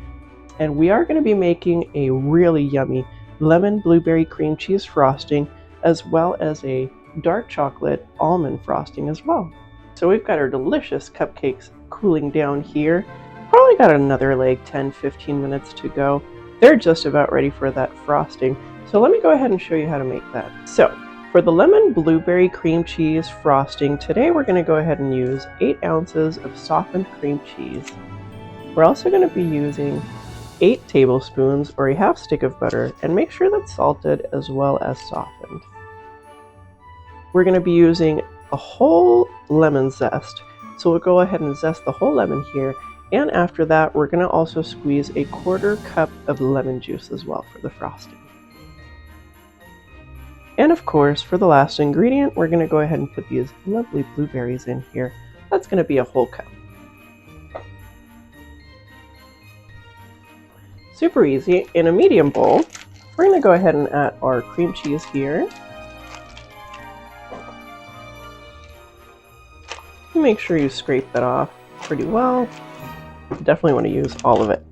And we are going to be making a really yummy lemon blueberry cream cheese frosting as well as a dark chocolate almond frosting as well. So we've got our delicious cupcakes cooling down here. Probably got another like 10-15 minutes to go. They're just about ready for that frosting. So let me go ahead and show you how to make that. So for the lemon blueberry cream cheese frosting, today we're going to go ahead and use 8 ounces of softened cream cheese. We're also going to be using 8 tablespoons or a half stick of butter, and make sure that's salted as well as softened. We're going to be using a whole lemon zest. So we'll go ahead and zest the whole lemon here. And after that, we're going to also squeeze a 1/4 cup of lemon juice as well for the frosting. And of course, for the last ingredient, we're going to go ahead and put these lovely blueberries in here. That's going to be a whole cup. Super easy. In a medium bowl, we're going to go ahead and add our cream cheese here. Make sure you scrape that off pretty well. Definitely want to use all of it.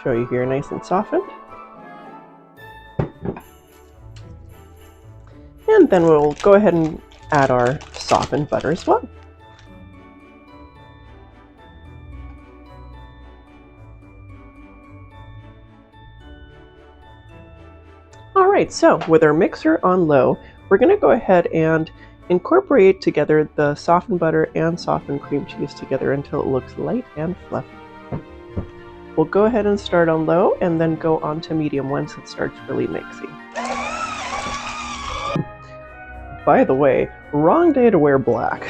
Show you here nice and softened. And then we'll go ahead and add our softened butter as well. Alright, so with our mixer on low, we're going to go ahead and incorporate together the softened butter and softened cream cheese together until it looks light and fluffy. We'll go ahead and start on low and then go on to medium once it starts really mixing. by the way, wrong day to wear black.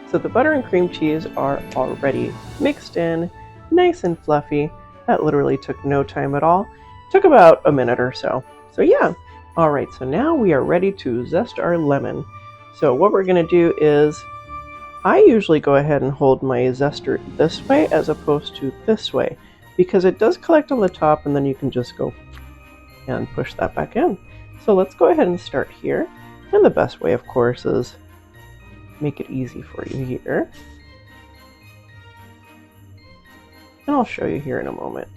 So the butter and cream cheese are already mixed in, nice and fluffy. That literally took no time at all. Took about a minute or so. So yeah. Alright, so now we are ready to zest our lemon. So what we're going to do is, I usually go ahead and hold my zester this way as opposed to this way, because it does collect on the top and then you can just go and push that back in. So let's go ahead and start here. And the best way, of course, is make it easy for you here. And I'll show you here in a moment.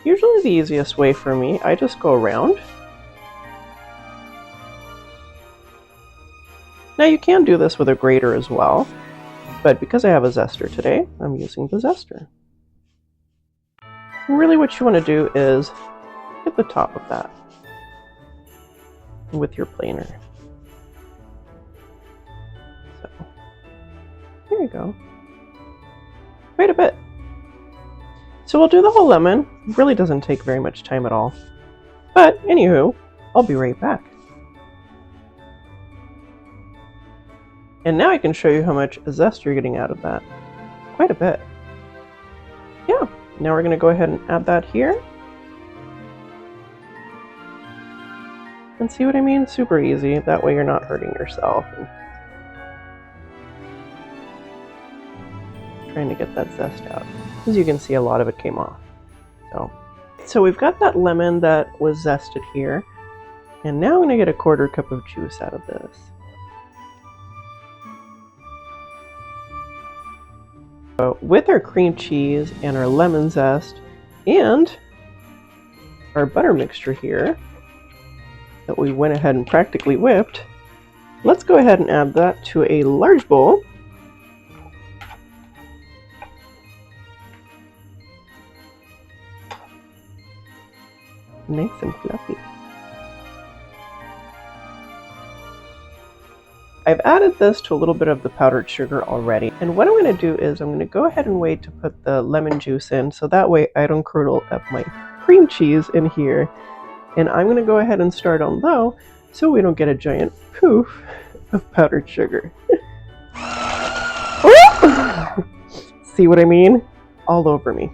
Usually the easiest way for me, I just go around. Now you can do this with a grater as well, but because I have a zester today, I'm using the zester. And really what you want to do is hit the top of that with your planer. So, there you go. Quite a bit. So we'll do the whole lemon. It really doesn't take very much time at all. But anywho, I'll be right back. And now I can show you how much zest you're getting out of that. Quite a bit. Yeah, now we're going to go ahead and add that here. And see what I mean? Super easy. That way you're not hurting yourself and trying to get that zest out. As you can see, a lot of it came off. So we've got that lemon that was zested here. And now I'm going to get a 1/4 cup of juice out of this. So with our cream cheese and our lemon zest and our butter mixture here that we went ahead and practically whipped, let's go ahead and add that to a large bowl. Nice and fluffy. I've added this to a little bit of the powdered sugar already, and what I'm going to do is I'm going to go ahead and wait to put the lemon juice in, so that way I don't curdle up my cream cheese in here. And I'm going to go ahead and start on low so we don't get a giant poof of powdered sugar. See what I mean? All over me.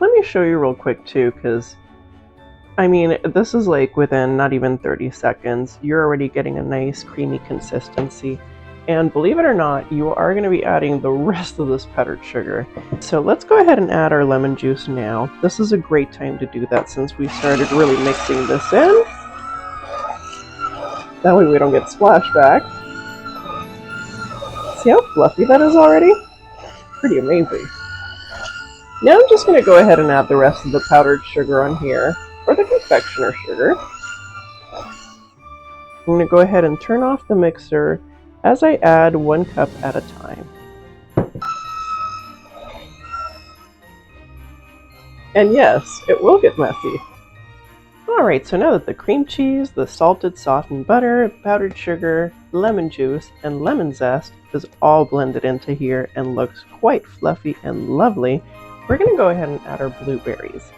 Let me show you real quick too, because I mean, this is like within not even 30 seconds, you're already getting a nice creamy consistency. And believe it or not, you are going to be adding the rest of this powdered sugar. So let's go ahead and add our lemon juice now. This is a great time to do that since we started really mixing this in. That way we don't get splashback. See how fluffy that is already? Pretty amazing. Now I'm just going to go ahead and add the rest of the powdered sugar on here, or the confectioner sugar. I'm going to go ahead and turn off the mixer as I add 1 cup at a time. And yes, it will get messy. Alright, so now that the cream cheese, the salted softened butter, powdered sugar, lemon juice, and lemon zest is all blended into here and looks quite fluffy and lovely, we're going to go ahead and add our blueberries.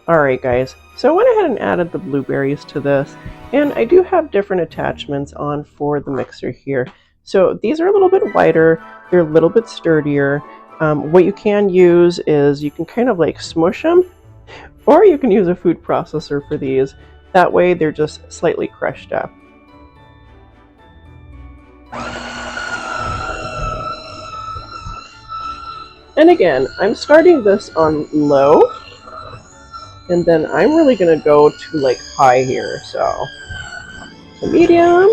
Alright guys, so I went ahead and added the blueberries to this, and I do have different attachments on for the mixer here. So these are a little bit wider, they're a little bit sturdier. What you can use is you can kind of like smush them, or you can use a food processor for these. That way they're just slightly crushed up. And again, I'm starting this on low. And then I'm really going to go to like high here, so medium.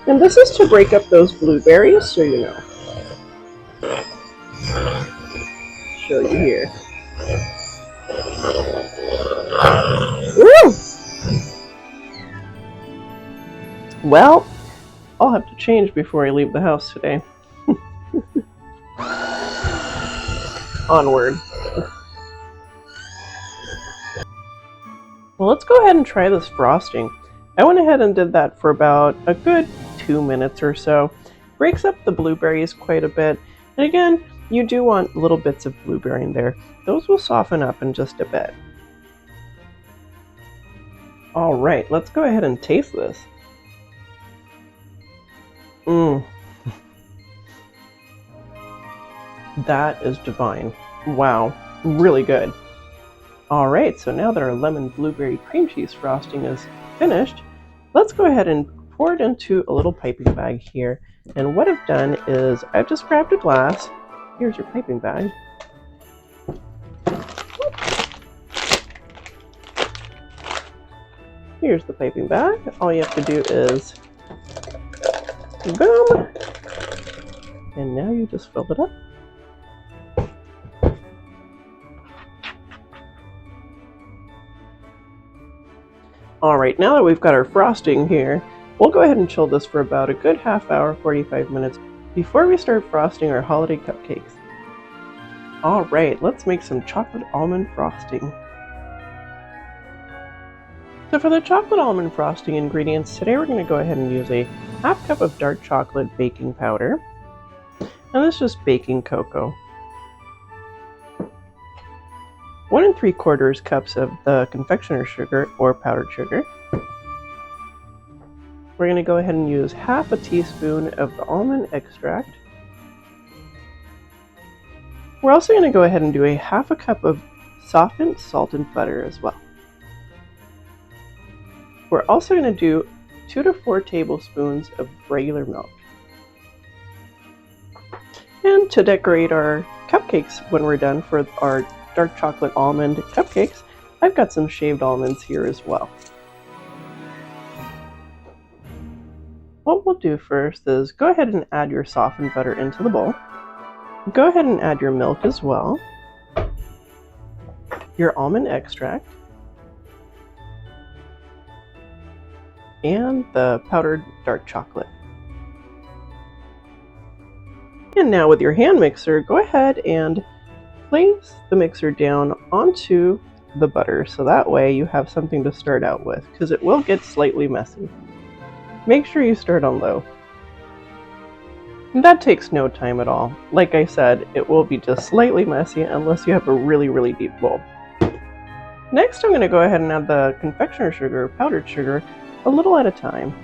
And this is to break up those blueberries, so you know. Show you here. Woo! Well, I'll have to change before I leave the house today. Onward. Well, let's go ahead and try this frosting. I went ahead and did that for about a good 2 minutes or so. Breaks up the blueberries quite a bit. And again, you do want little bits of blueberry in there. Those will soften up in just a bit. All right, let's go ahead and taste this. That is divine. Wow, really good. All right, so now that our lemon blueberry cream cheese frosting is finished, let's go ahead and pour it into a little piping bag here. And what I've done is I've just grabbed a glass. Here's your piping bag. Here's the piping bag. All you have to do is boom, and now you just fill it up. All right, now that we've got our frosting here, we'll go ahead and chill this for about a good half hour, 45 minutes, before we start frosting our holiday cupcakes. All right, let's make some chocolate almond frosting. So for the chocolate almond frosting ingredients, today we're going to go ahead and use a half cup of dark chocolate baking powder. And this is just baking cocoa. 1 3/4 cups of the confectioner sugar or powdered sugar. We're going to go ahead and use half a teaspoon of the almond extract. We're also going to go ahead and do a half a cup of softened salted butter as well. We're also going to do 2 to 4 tablespoons of regular milk. And to decorate our cupcakes when we're done for our dark chocolate almond cupcakes, I've got some shaved almonds here as well. What we'll do first is go ahead and add your softened butter into the bowl. Go ahead and add your milk as well, your almond extract, and the powdered dark chocolate. And now with your hand mixer, go ahead and place the mixer down onto the butter so that way you have something to start out with, because it will get slightly messy. Make sure you start on low. And that takes no time at all. Like I said, it will be just slightly messy unless you have a really deep bowl. Next, I'm going to go ahead and add the confectioner sugar, powdered sugar, a little at a time.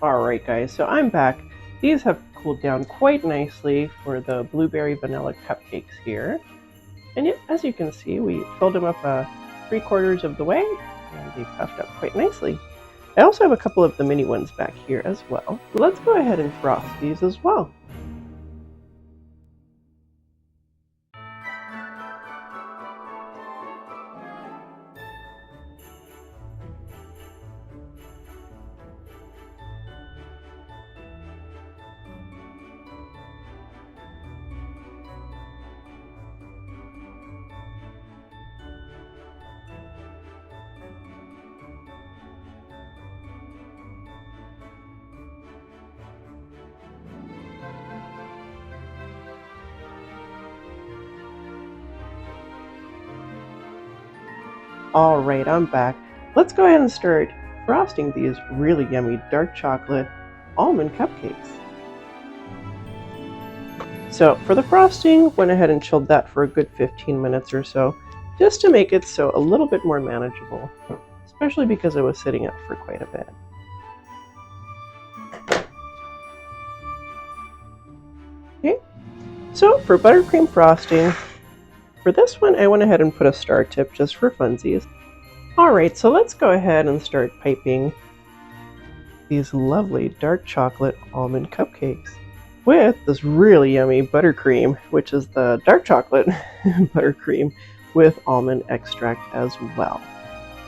Alright guys, so I'm back. These have cooled down quite nicely for the blueberry vanilla cupcakes here. And as you can see, we filled them up 3/4 of the way, and they puffed up quite nicely. I also have a couple of the mini ones back here as well. Let's go ahead and frost these as well. Alright, I'm back. Let's go ahead and start frosting these really yummy dark chocolate almond cupcakes. So for the frosting, went ahead and chilled that for a good 15 minutes or so, just to make it so a little bit more manageable, especially because it was sitting up for quite a bit. Okay, so for buttercream frosting, for this one, I went ahead and put a star tip just for funsies. Alright, so let's go ahead and start piping these lovely dark chocolate almond cupcakes with this really yummy buttercream, which is the dark chocolate buttercream with almond extract as well.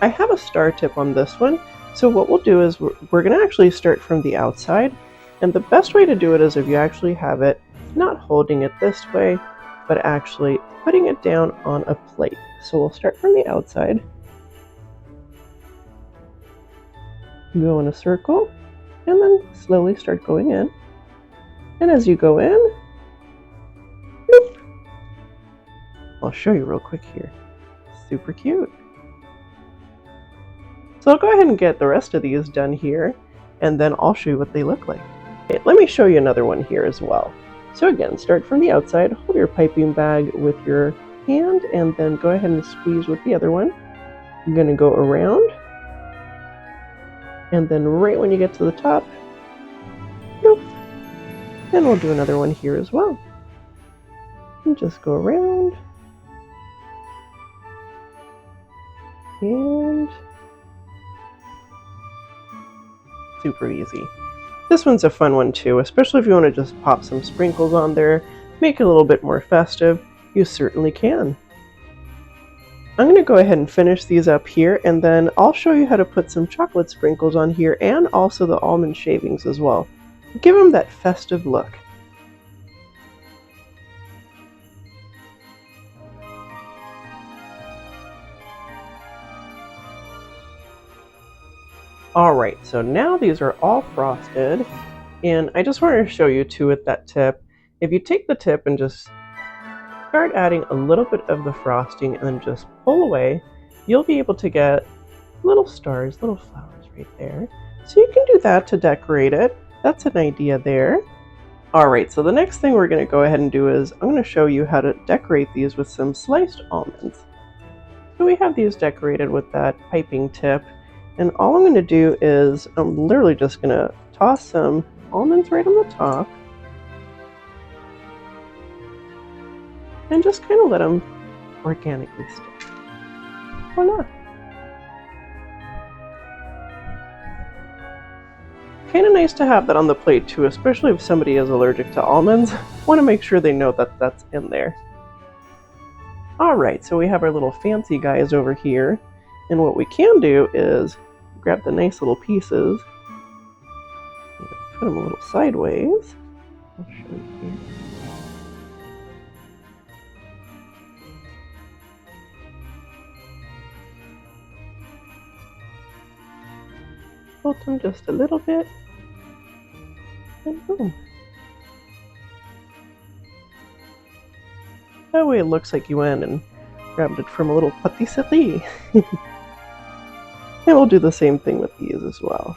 I have a star tip on this one, so what we'll do is we're going to actually start from the outside, and the best way to do it is if you actually have it not holding it this way, but actually putting it down on a plate. So we'll start from the outside, go in a circle, and then slowly start going in. And as you go in, bloop. I'll show you real quick here. Super cute. So I'll go ahead and get the rest of these done here, and then I'll show you what they look like. Okay, let me show you another one here as well. So again, start from the outside, hold your piping bag with your hand, and then go ahead and squeeze with the other one. I'm going to go around, and then right when you get to the top, poof, and we'll do another one here as well. And just go around, and super easy. This one's a fun one too, especially if you want to just pop some sprinkles on there, make it a little bit more festive. You certainly can. I'm going to go ahead and finish these up here, and then I'll show you how to put some chocolate sprinkles on here and also the almond shavings as well. Give them that festive look. Alright, so now these are all frosted, and I just wanted to show you too with that tip. If you take the tip and just start adding a little bit of the frosting and then just pull away, you'll be able to get little stars, little flowers right there. So you can do that to decorate it. That's an idea there. Alright, so the next thing we're going to go ahead and do is I'm going to show you how to decorate these with some sliced almonds. So we have these decorated with that piping tip. And all I'm going to do is I'm literally just going to toss some almonds right on the top. And just kind of let them organically stick. Voila. Kind of nice to have that on the plate too, especially if somebody is allergic to almonds. Want to make sure they know that that's in there. Alright, so we have our little fancy guys over here. And what we can do is grab the nice little pieces, put them a little sideways. I'll show you here. Tilt them just a little bit, and boom. That way it looks like you went and grabbed it from a little patisserie. And we'll do the same thing with these as well.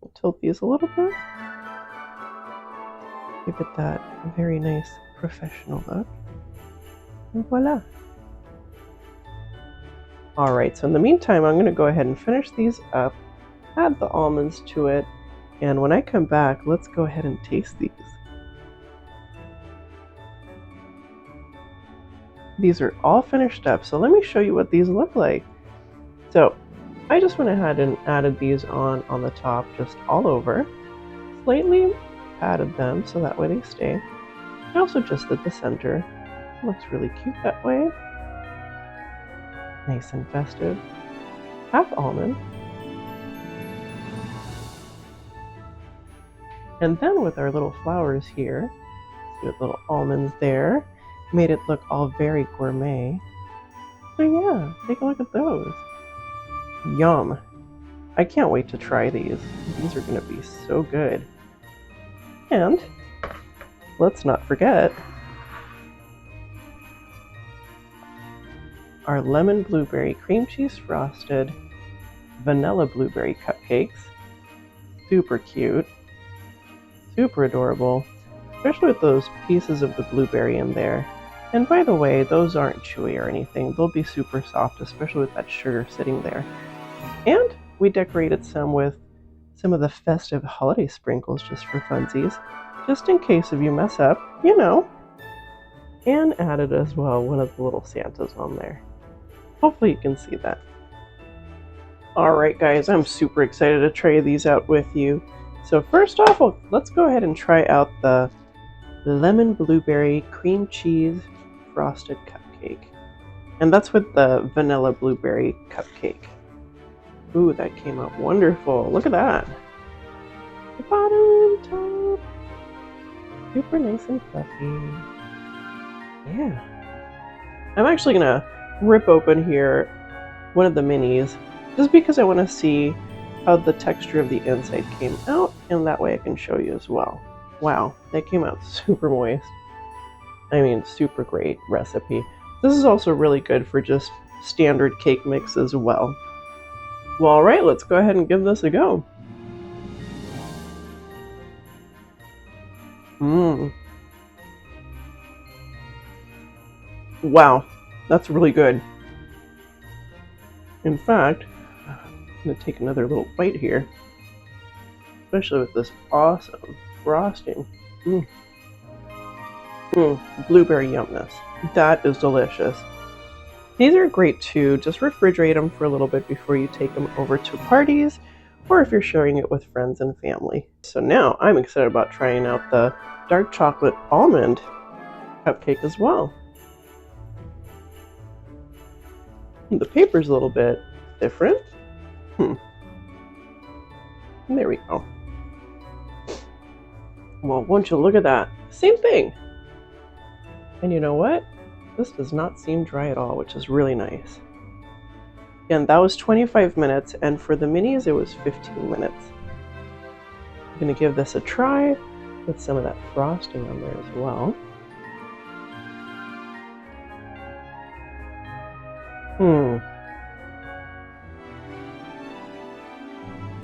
We'll tilt these a little bit. Give it that very nice professional look. And voila. Alright, so in the meantime, I'm going to go ahead and finish these up, add the almonds to it, and when I come back, let's go ahead and taste these. These are all finished up, so let me show you what these look like. So I just went ahead and added these on the top, just all over. Slightly patted them so that way they stay. I also just did the center. It looks really cute that way. Nice and festive. Half almond. And then with our little flowers here, with little almonds there, made it look all very gourmet. So yeah, take a look at those. Yum. I can't wait to try these. These are going to be so good. And let's not forget our lemon blueberry cream cheese frosted vanilla blueberry cupcakes. Super cute. Super adorable. Especially with those pieces of the blueberry in there. And by the way, those aren't chewy or anything. They'll be super soft, especially with that sugar sitting there. And we decorated some with some of the festive holiday sprinkles just for funsies. Just in case if you mess up, you know. And added as well one of the little Santas on there. Hopefully you can see that. Alright guys, I'm super excited to try these out with you. So first off, let's go ahead and try out the lemon blueberry cream cheese frosted cupcake. And that's with the vanilla blueberry cupcake. Ooh, that came out wonderful. Look at that. the bottom, top. Super nice and fluffy. Yeah. I'm actually gonna rip open here one of the minis just because I want to see how the texture of the inside came out, and that way I can show you as well. Wow, that came out super moist. I mean, super great recipe. This is also really good for just standard cake mix as well. Well, alright, let's go ahead and give this a go. Wow, that's really good. In fact, I'm going to take another little bite here, especially with this awesome frosting. Blueberry yumness. That is delicious. These are great too. Just refrigerate them for a little bit before you take them over to parties, or if you're sharing it with friends and family. So now I'm excited about trying out the dark chocolate almond cupcake as well. The paper's a little bit different. There we go. Well, won't you look at that? Same thing. And you know what? This does not seem dry at all, which is really nice. Again, that was 25 minutes, and for the minis, it was 15 minutes. I'm going to give this a try with some of that frosting on there as well.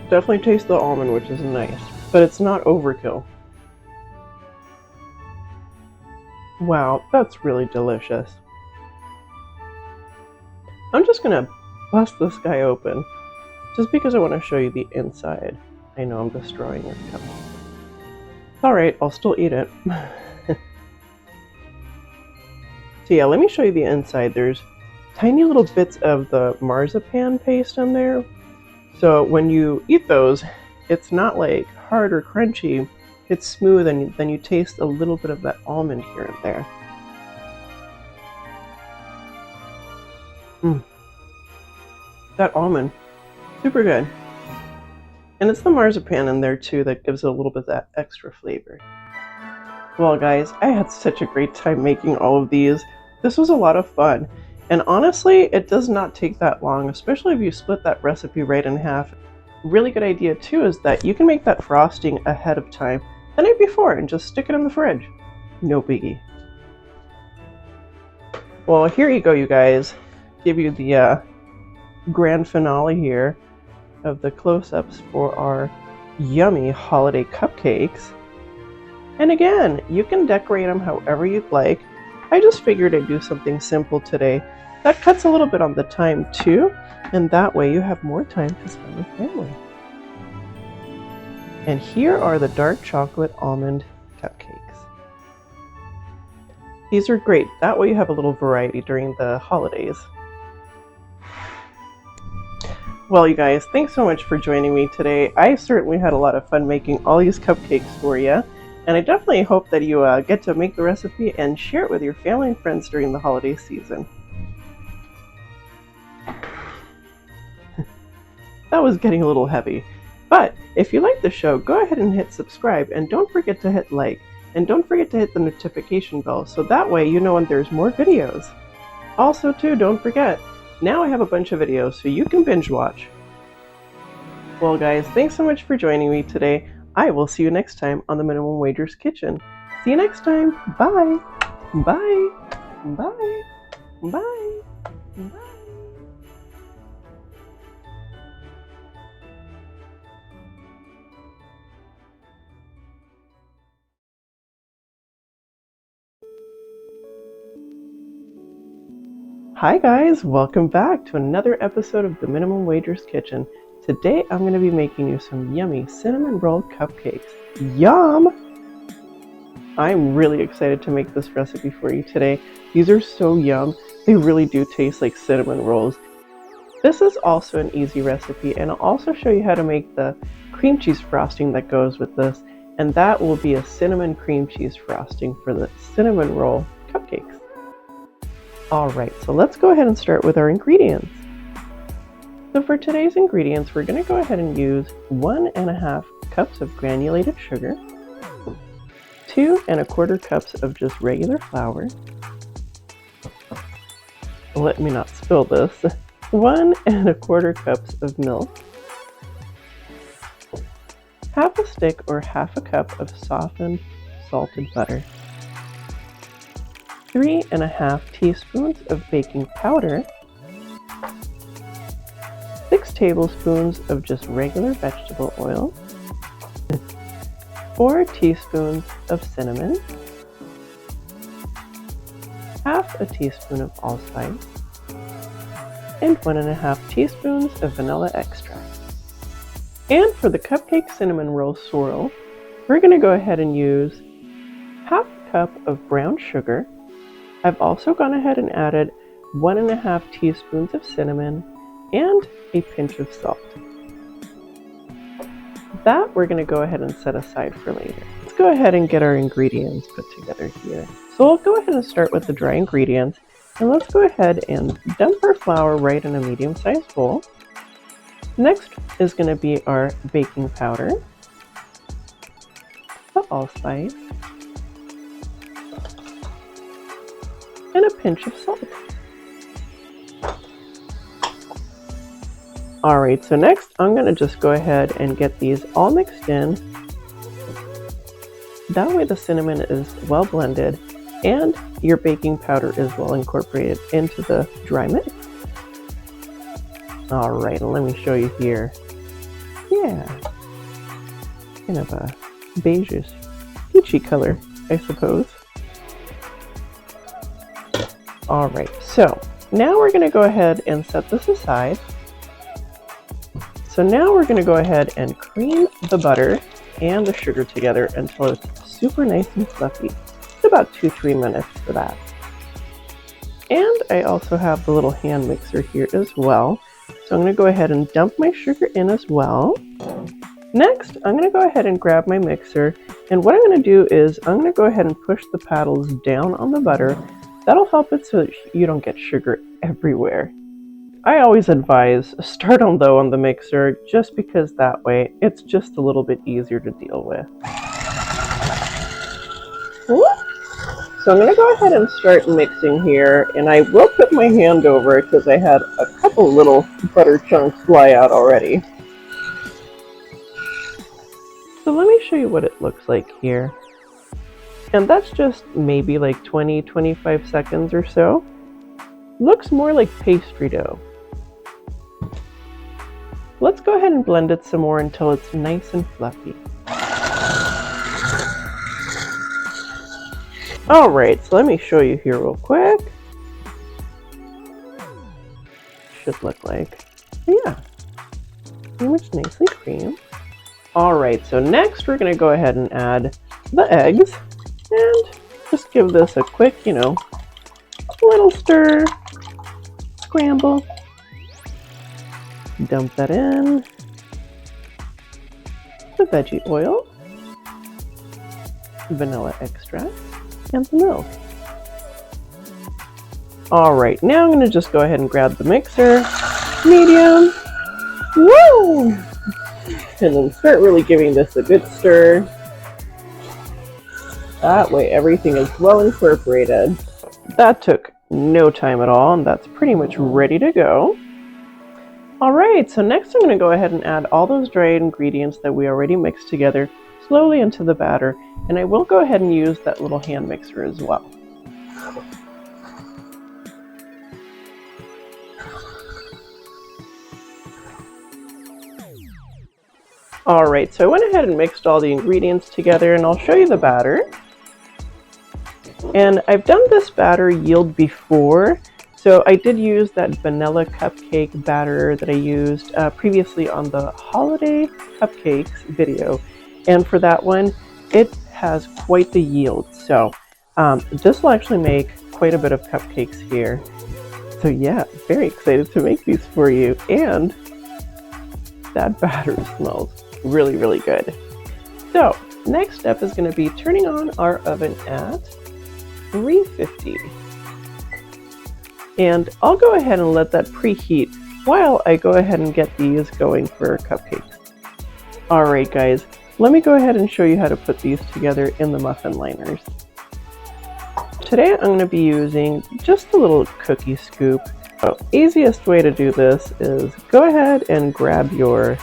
Definitely taste the almond, which is nice, but it's not overkill. Wow, that's really delicious. I'm just gonna bust this guy open, just because I want to show you the inside. I know I'm destroying this cup. Alright, I'll still eat it. So yeah, let me show you the inside. There's tiny little bits of the marzipan paste in there. So when you eat those, it's not like hard or crunchy. It's smooth, and then you taste a little bit of that almond here and there. That almond, super good. And it's the marzipan in there too that gives it a little bit of that extra flavor. Well guys, I had such a great time making all of these. This was a lot of fun. And honestly, it does not take that long, especially if you split that recipe right in half. Really good idea too is that you can make that frosting ahead of time the night before and just stick it in the fridge. No biggie. Well, here you go, you guys. Give you the grand finale here of the close-ups for our yummy holiday cupcakes. And again, you can decorate them however you'd like. I just figured I'd do something simple today. That cuts a little bit on the time too, and that way you have more time to spend with family. And here are the dark chocolate almond cupcakes. These are great. That way you have a little variety during the holidays. Well, you guys, thanks so much for joining me today. I certainly had a lot of fun making all these cupcakes for you. And I definitely hope that you get to make the recipe and share it with your family and friends during the holiday season. That was getting a little heavy. But if you like the show, go ahead and hit subscribe, and don't forget to hit like, and don't forget to hit the notification bell so that way you know when there's more videos. Also too, don't forget, now I have a bunch of videos so you can binge watch. Well guys, thanks so much for joining me today. I will see you next time on the Minimum Wagers Kitchen. See you next time. Bye. Bye. Bye. Bye. Bye. Hi guys, welcome back to another episode of the Minimum Wagers Kitchen. Today I'm going to be making you some yummy cinnamon roll cupcakes. Yum! I'm really excited to make this recipe for you today. These are so yum. They really do taste like cinnamon rolls. This is also an easy recipe, and I'll also show you how to make the cream cheese frosting that goes with this, and that will be a cinnamon cream cheese frosting for the cinnamon roll cupcakes. Alright, so let's go ahead and start with our ingredients. So for today's ingredients, we're going to go ahead and use 1.5 cups of granulated sugar, 2 1/4 cups of just regular flour. Let me not spill this. 1 1/4 cups of milk, half a stick or half a cup of softened salted butter, 3 1/2 teaspoons of baking powder, 6 tablespoons of just regular vegetable oil, 4 teaspoons of cinnamon, half a teaspoon of allspice, and 1 1/2 teaspoons of vanilla extract. And for the cupcake cinnamon roll swirl, we're going to go ahead and use half a cup of brown sugar. I've also gone ahead and added 1 1/2 teaspoons of cinnamon and a pinch of salt. That we're going to go ahead and set aside for later. Let's go ahead and get our ingredients put together here. So we'll go ahead and start with the dry ingredients, and let's go ahead and dump our flour right in a medium-sized bowl. Next is going to be our baking powder, the allspice, and a pinch of salt. Alright, so next I'm going to just go ahead and get these all mixed in. That way the cinnamon is well blended and your baking powder is well incorporated into the dry mix. Alright, let me show you here. Yeah, kind of a beigeish, peachy color, I suppose. Alright, so now we're going to go ahead and set this aside. So now we're going to go ahead and cream the butter and the sugar together until it's super nice and fluffy. It's about 2-3 minutes for that. And I also have the little hand mixer here as well. So I'm going to go ahead and dump my sugar in as well. Next, I'm going to go ahead and grab my mixer. And what I'm going to do is I'm going to go ahead and push the paddles down on the butter. That'll help it so that you don't get sugar everywhere. I always advise start on low on the mixer just because that way it's just a little bit easier to deal with. So I'm going to go ahead and start mixing here, and I will put my hand over it because I had a couple little butter chunks fly out already. So let me show you what it looks like here. And that's just maybe like 20-25 seconds or so. Looks more like pastry dough. Let's go ahead and blend it some more until it's nice and fluffy. Alright, so let me show you here real quick. Should look like, yeah, pretty much nicely creamed. Alright, so next we're going to go ahead and add the eggs and just give this a quick, little stir, scramble. Dump that in, the veggie oil, vanilla extract, and the milk. Alright, now I'm going to just go ahead and grab the mixer, medium, woo! And then start really giving this a good stir. That way everything is well incorporated. That took no time at all, and that's pretty much ready to go. Alright, so next I'm going to go ahead and add all those dried ingredients that we already mixed together slowly into the batter, and I will go ahead and use that little hand mixer as well. Alright, so I went ahead and mixed all the ingredients together, and I'll show you the batter. And I've done this batter yield before, so I did use that vanilla cupcake batter that I used previously on the holiday cupcakes video. And for that one, it has quite the yield. So this will actually make quite a bit of cupcakes here. So yeah, very excited to make these for you. And that batter smells really, really good. So next step is going to be turning on our oven at 350. And I'll go ahead and let that preheat while I go ahead and get these going for cupcakes. Alright guys, let me go ahead and show you how to put these together in the muffin liners. Today I'm going to be using just a little cookie scoop. The easiest way to do this is go ahead and grab your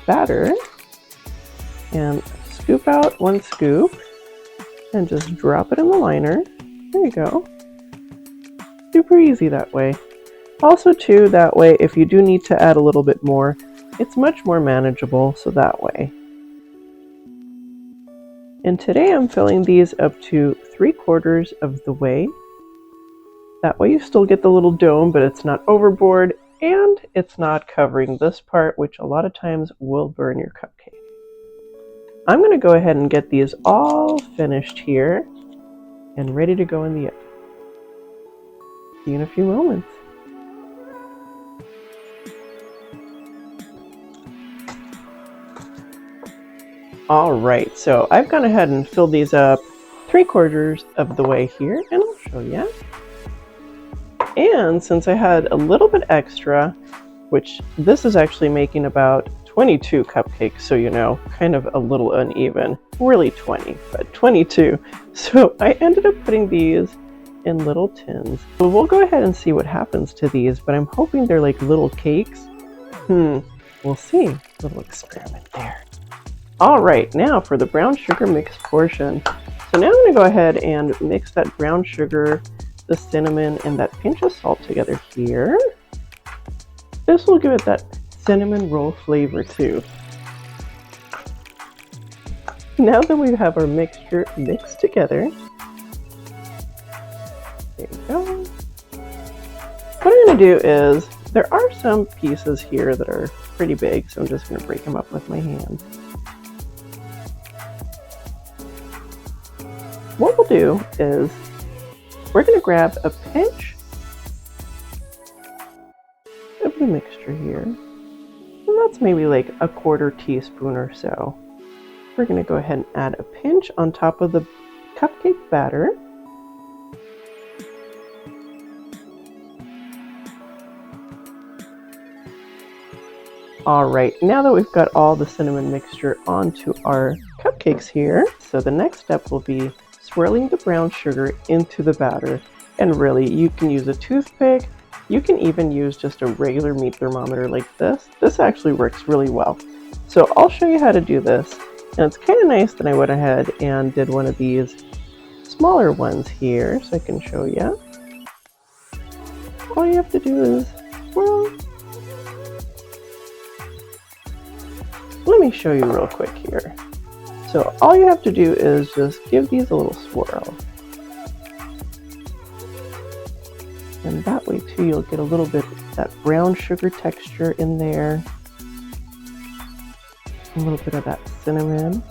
batter and scoop out one scoop and just drop it in the liner. There you go. Super easy that way. Also too, that way if you do need to add a little bit more, it's much more manageable, so that way. And today I'm filling these up to 3/4 of the way. That way you still get the little dome, but it's not overboard and it's not covering this part, which a lot of times will burn your cupcake. I'm going to go ahead and get these all finished here and ready to go in the oven. See you in a few moments. Alright, so I've gone ahead and filled these up 3/4 of the way here, and I'll show you. And since I had a little bit extra, which this is actually making about 22 cupcakes, so you know, kind of a little uneven. Really 20, but 22. So I ended up putting these in little tins. So we'll go ahead and see what happens to these, but I'm hoping they're like little cakes. We'll see. Little experiment there. All right, now for the brown sugar mix portion. So now I'm going to go ahead and mix that brown sugar, the cinnamon, and that pinch of salt together here. This will give it that cinnamon roll flavor too. Now that we have our mixture mixed together, there you go. What I'm going to do is, there are some pieces here that are pretty big, so I'm just going to break them up with my hands. What we'll do is, we're going to grab a pinch of the mixture here, and that's maybe like 1/4 teaspoon or so. We're going to go ahead and add a pinch on top of the cupcake batter. Alright, now that we've got all the cinnamon mixture onto our cupcakes here, so the next step will be swirling the brown sugar into the batter. And really, you can use a toothpick, you can even use just a regular meat thermometer like this. This actually works really well. So I'll show you how to do this. And it's kind of nice that I went ahead and did one of these smaller ones here, so I can show you. All you have to do is swirl. Let me show you real quick here. So all you have to do is just give these a little swirl. And that way too, you'll get a little bit of that brown sugar texture in there. A little bit of that cinnamon.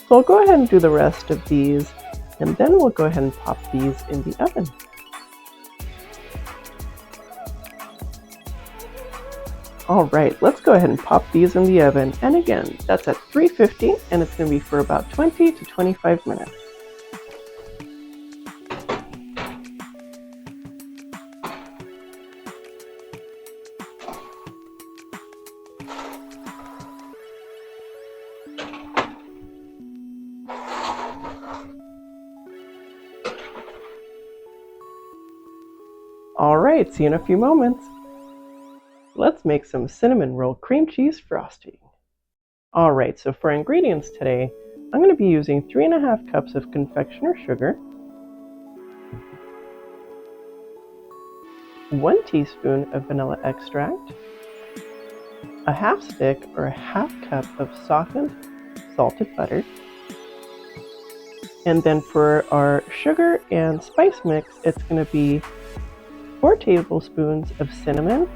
So I'll go ahead and do the rest of these, and then we'll go ahead and pop these in the oven. All right, let's go ahead and pop these in the oven. And again, that's at 350, and it's going to be for about 20 to 25 minutes. All right, see you in a few moments. Let's make some cinnamon roll cream cheese frosting. All right, so for ingredients today, I'm going to be using 3½ cups of confectioner sugar, 1 teaspoon of vanilla extract, a 1/2 stick or 1/2 cup of softened salted butter, and then for our sugar and spice mix, it's going to be 4 tablespoons of cinnamon.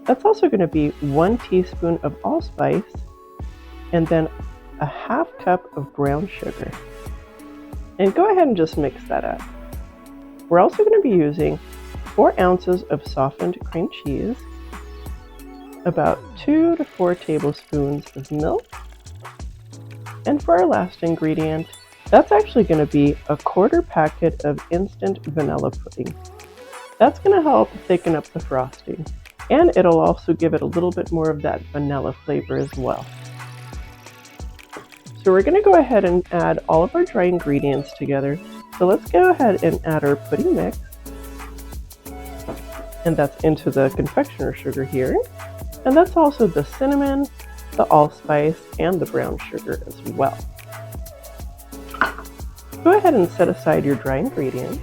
That's also going to be 1 teaspoon of allspice, and then a 1/2 cup of brown sugar. And go ahead and just mix that up. We're also going to be using 4 ounces of softened cream cheese, about 2 to 4 tablespoons of milk, and for our last ingredient, that's actually going to be a 1/4 packet of instant vanilla pudding. That's going to help thicken up the frosting. and it'll also give it a little bit more of that vanilla flavor as well. So we're going to go ahead and add all of our dry ingredients together. So let's go ahead and add our pudding mix, and that's into the confectioner sugar here, and that's also the cinnamon, the allspice, and the brown sugar as well. Go ahead and set aside your dry ingredients.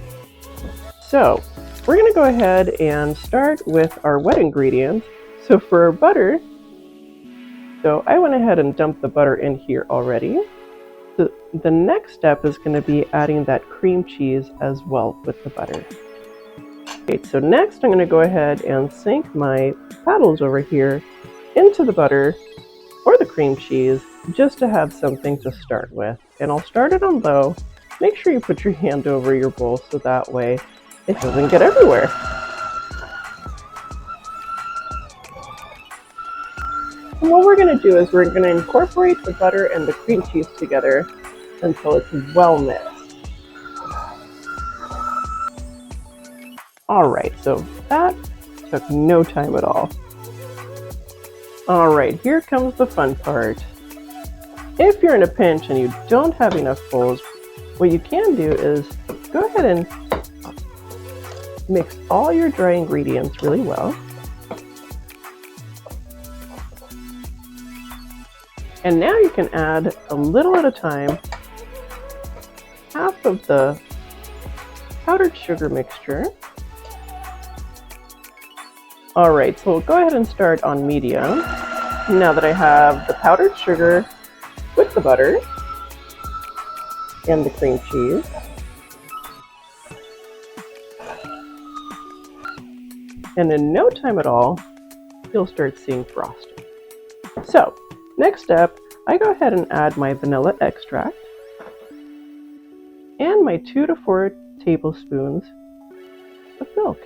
So we're going to go ahead and start with our wet ingredients. So for our butter, so I went ahead and dumped the butter in here already. The next step is going to be adding that cream cheese as well with the butter. Okay, so next I'm going to go ahead and sink my paddles over here into the butter or the cream cheese just to have something to start with. And I'll start it on low. Make sure you put your hand over your bowl so that way it doesn't get everywhere. And what we're going to do is we're going to incorporate the butter and the cream cheese together until it's well mixed. Alright, so that took no time at all. Alright, here comes the fun part. If you're in a pinch and you don't have enough bowls, what you can do is go ahead and mix all your dry ingredients really well. And now you can add a little at a time half of the powdered sugar mixture. Alright, so we'll go ahead and start on medium. Now that I have the powdered sugar with the butter and the cream cheese. And in no time at all, you'll start seeing frosting. So, next step, I go ahead and add my vanilla extract and my 2 to 4 tablespoons of milk.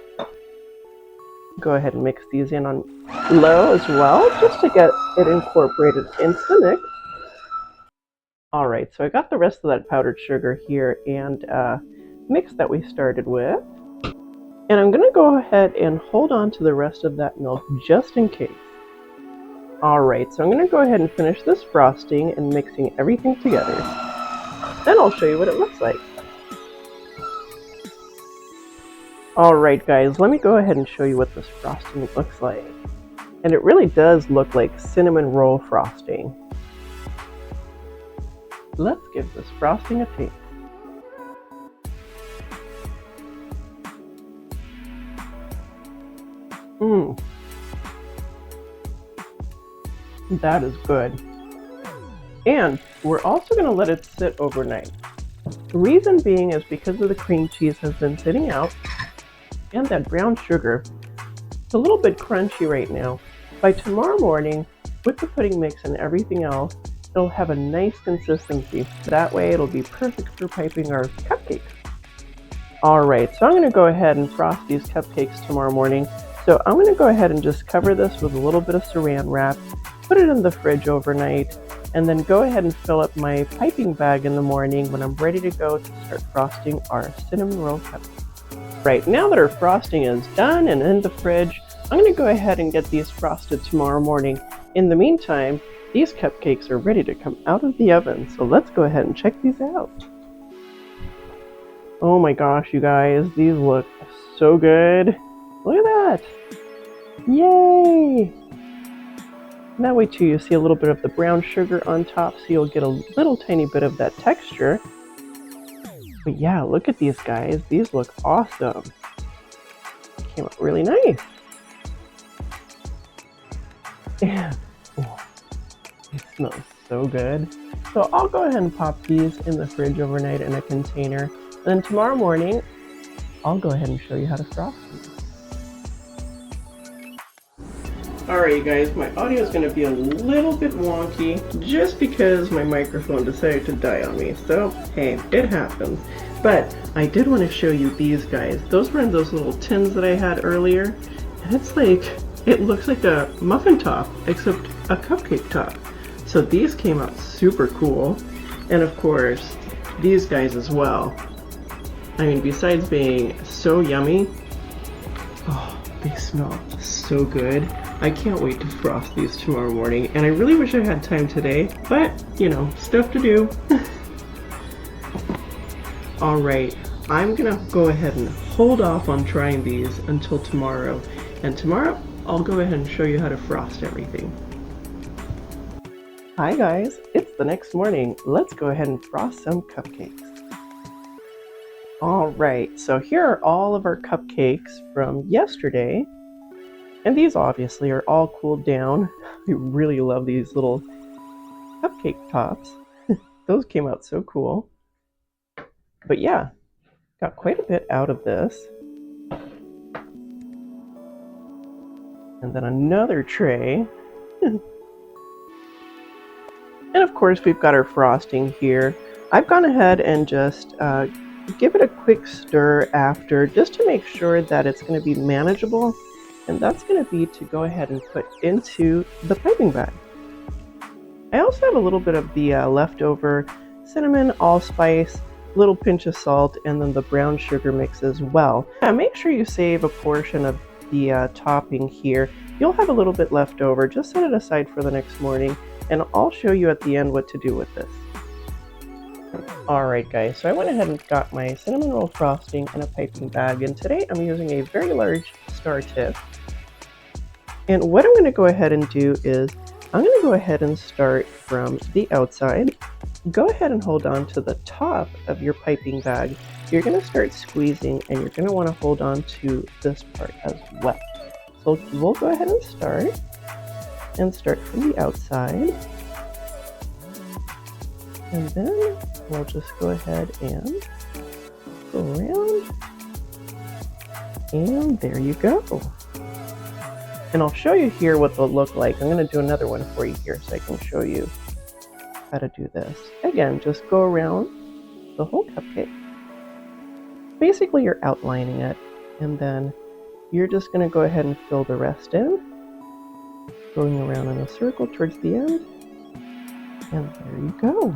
Go ahead and mix these in on low as well, just to get it incorporated into the mix. Alright, so I got the rest of that powdered sugar here and mix that we started with. And I'm going to go ahead and hold on to the rest of that milk just in case. Alright, so I'm going to go ahead and finish this frosting and mixing everything together. Then I'll show you what it looks like. Alright guys, let me go ahead and show you what this frosting looks like. And it really does look like cinnamon roll frosting. Let's give this frosting a taste. That is good. And we're also going to let it sit overnight. The reason being is because of the cream cheese has been sitting out and that brown sugar. It's a little bit crunchy right now. By tomorrow morning, with the pudding mix and everything else, it'll have a nice consistency. That way it'll be perfect for piping our cupcakes. Alright, so I'm going to go ahead and frost these cupcakes tomorrow morning. So I'm going to go ahead and just cover this with a little bit of saran wrap, put it in the fridge overnight, and then go ahead and fill up my piping bag in the morning when I'm ready to go to start frosting our cinnamon roll cupcakes. Right, now that our frosting is done and in the fridge, I'm going to go ahead and get these frosted tomorrow morning. In the meantime, these cupcakes are ready to come out of the oven, so let's go ahead and check these out. Oh my gosh, you guys, these look so good. Look at that! Yay! And that way too, you see a little bit of the brown sugar on top, so you'll get a little tiny bit of that texture. But yeah, look at these guys. These look awesome. Came out really nice. Yeah. Oh, it smells so good. So I'll go ahead and pop these in the fridge overnight in a container. And then tomorrow morning, I'll go ahead and show you how to frost these. Alright you guys, my audio is going to be a little bit wonky just because my microphone decided to die on me. So, hey, it happens. But I did want to show you these guys. Those were in those little tins that I had earlier. And it's like, it looks like a muffin top, except a cupcake top. So these came out super cool. And of course, these guys as well. I mean, besides being so yummy, oh, They smell so good. I can't wait to frost these tomorrow morning, and I really wish I had time today, but, you know, stuff to do. Alright, I'm gonna go ahead and hold off on trying these until tomorrow, and tomorrow I'll go ahead and show you how to frost everything. Hi guys, it's the next morning. Let's go ahead and frost some cupcakes. Alright, so here are all of our cupcakes from yesterday. And these obviously are all cooled down. I really love these little cupcake tops. Those came out so cool. But yeah, got quite a bit out of this. And then another tray. And of course we've got our frosting here. I've gone ahead and just give it a quick stir after, just to make sure that it's going to be manageable, and that's going to be to go ahead and put into the piping bag. I also have a little bit of the leftover cinnamon, allspice, little pinch of salt, and then the brown sugar mix as well. Make sure you save a portion of the topping here. You'll have a little bit left over. Just set it aside for the next morning, and I'll show you at the end what to do with this. Alright guys, so I went ahead and got my cinnamon roll frosting in a piping bag, and today I'm using a very large star tip. And what I'm going to go ahead and do is, I'm going to go ahead and start from the outside. Go ahead and hold on to the top of your piping bag. You're going to start squeezing, and you're going to want to hold on to this part as well. So we'll go ahead and start from the outside. And then we'll just go ahead and go around, and there you go. And I'll show you here what they'll look like. I'm going to do another one for you here so I can show you how to do this. Again, just go around the whole cupcake. Basically, you're outlining it, and then you're just going to go ahead and fill the rest in, going around in a circle towards the end, and there you go.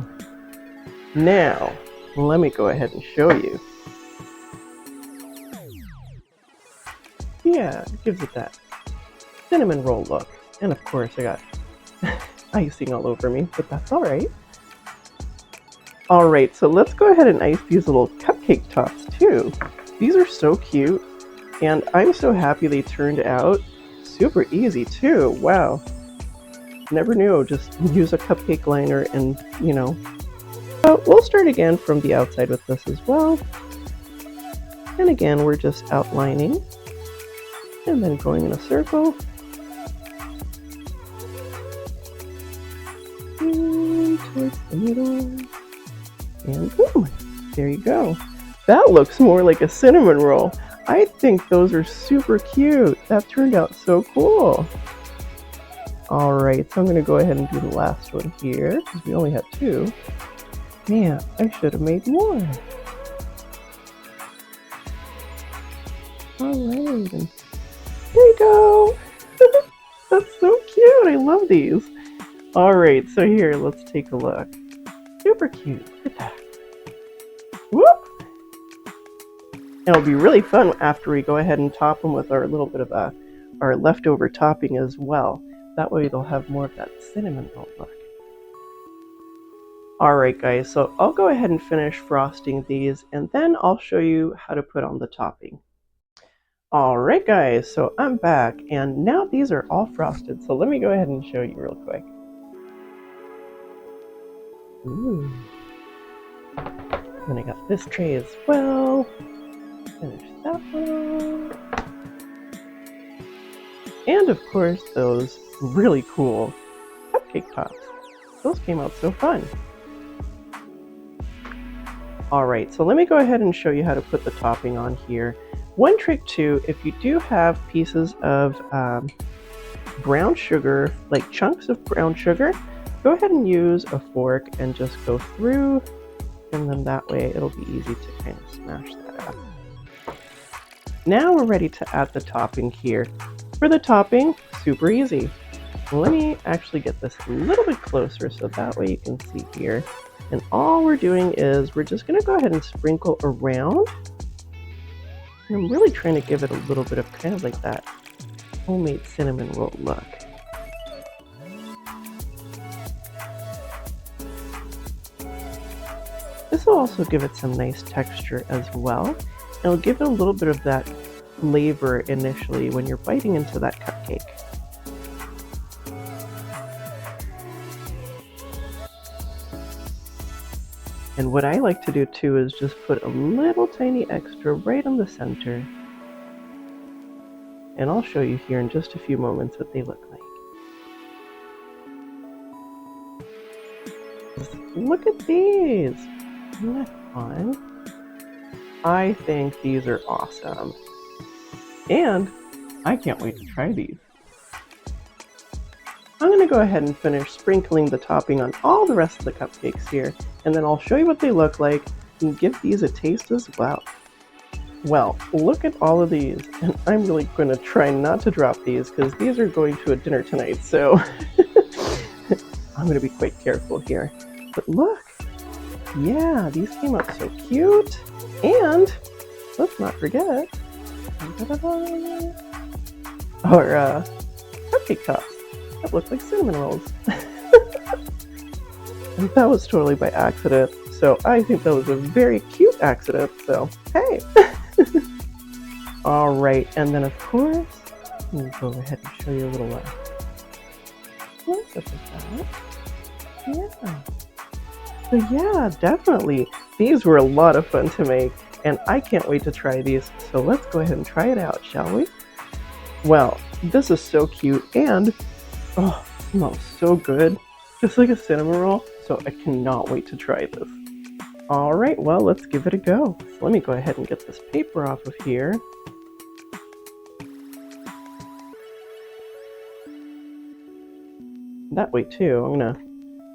Now, let me go ahead and show you. Yeah, it gives it that cinnamon roll look. And of course I got icing all over me, but that's alright. Alright, so let's go ahead and ice these little cupcake tops too. These are so cute, and I'm so happy they turned out super easy too. Wow. Never knew, just use a cupcake liner and, you know. So we'll start again from the outside with this as well. And again, we're just outlining and then going in a circle. And towards the middle. And boom, there you go. That looks more like a cinnamon roll. I think those are super cute. That turned out so cool. Alright, so I'm going to go ahead and do the last one here, because we only have two. Man, I should have made more. Alright, and there you go. That's so cute. I love these. Alright, so here, let's take a look. Super cute. Look at that. Whoop! It'll be really fun after we go ahead and top them with our little bit of our leftover topping as well. That way they'll have more of that cinnamon roll look. Alright guys, so I'll go ahead and finish frosting these, and then I'll show you how to put on the topping. Alright guys, so I'm back, and now these are all frosted, so let me go ahead and show you real quick. Ooh. Then I got this tray as well. Finish that one. And of course those really cool cupcake tops. Those came out so fun. Alright, so let me go ahead and show you how to put the topping on here. One trick too, if you do have pieces of brown sugar, like chunks of brown sugar, go ahead and use a fork and just go through, and then that way it'll be easy to kind of smash that up. Now we're ready to add the topping here. For the topping, super easy. Let me actually get this a little bit closer so that way you can see here. And all we're doing is we're just going to go ahead and sprinkle around. And I'm really trying to give it a little bit of kind of like that homemade cinnamon roll look. This will also give it some nice texture as well. It'll give it a little bit of that flavor initially when you're biting into that cupcake. And what I like to do too is just put a little tiny extra right on the center. And I'll show you here in just a few moments what they look like. Look at these! Isn't that fun? I think these are awesome. And I can't wait to try these. I'm going to go ahead and finish sprinkling the topping on all the rest of the cupcakes here, and then I'll show you what they look like and give these a taste as well. Well, look at all of these, and I'm really going to try not to drop these because these are going to a dinner tonight, so I'm going to be quite careful here. But look, yeah, these came out so cute, and let's not forget our cupcake cups that look like cinnamon rolls. And that was totally by accident, so I think that was a very cute accident, so hey! Alright, and then of course, we'll go ahead and show you a little close up of that. Yeah. So yeah, definitely. These were a lot of fun to make, and I can't wait to try these, so let's go ahead and try it out, shall we? Well, this is so cute, and oh, it smells so good. Just like a cinnamon roll, so I cannot wait to try this. Alright, well, let's give it a go. So let me go ahead and get this paper off of here. That way too, I'm gonna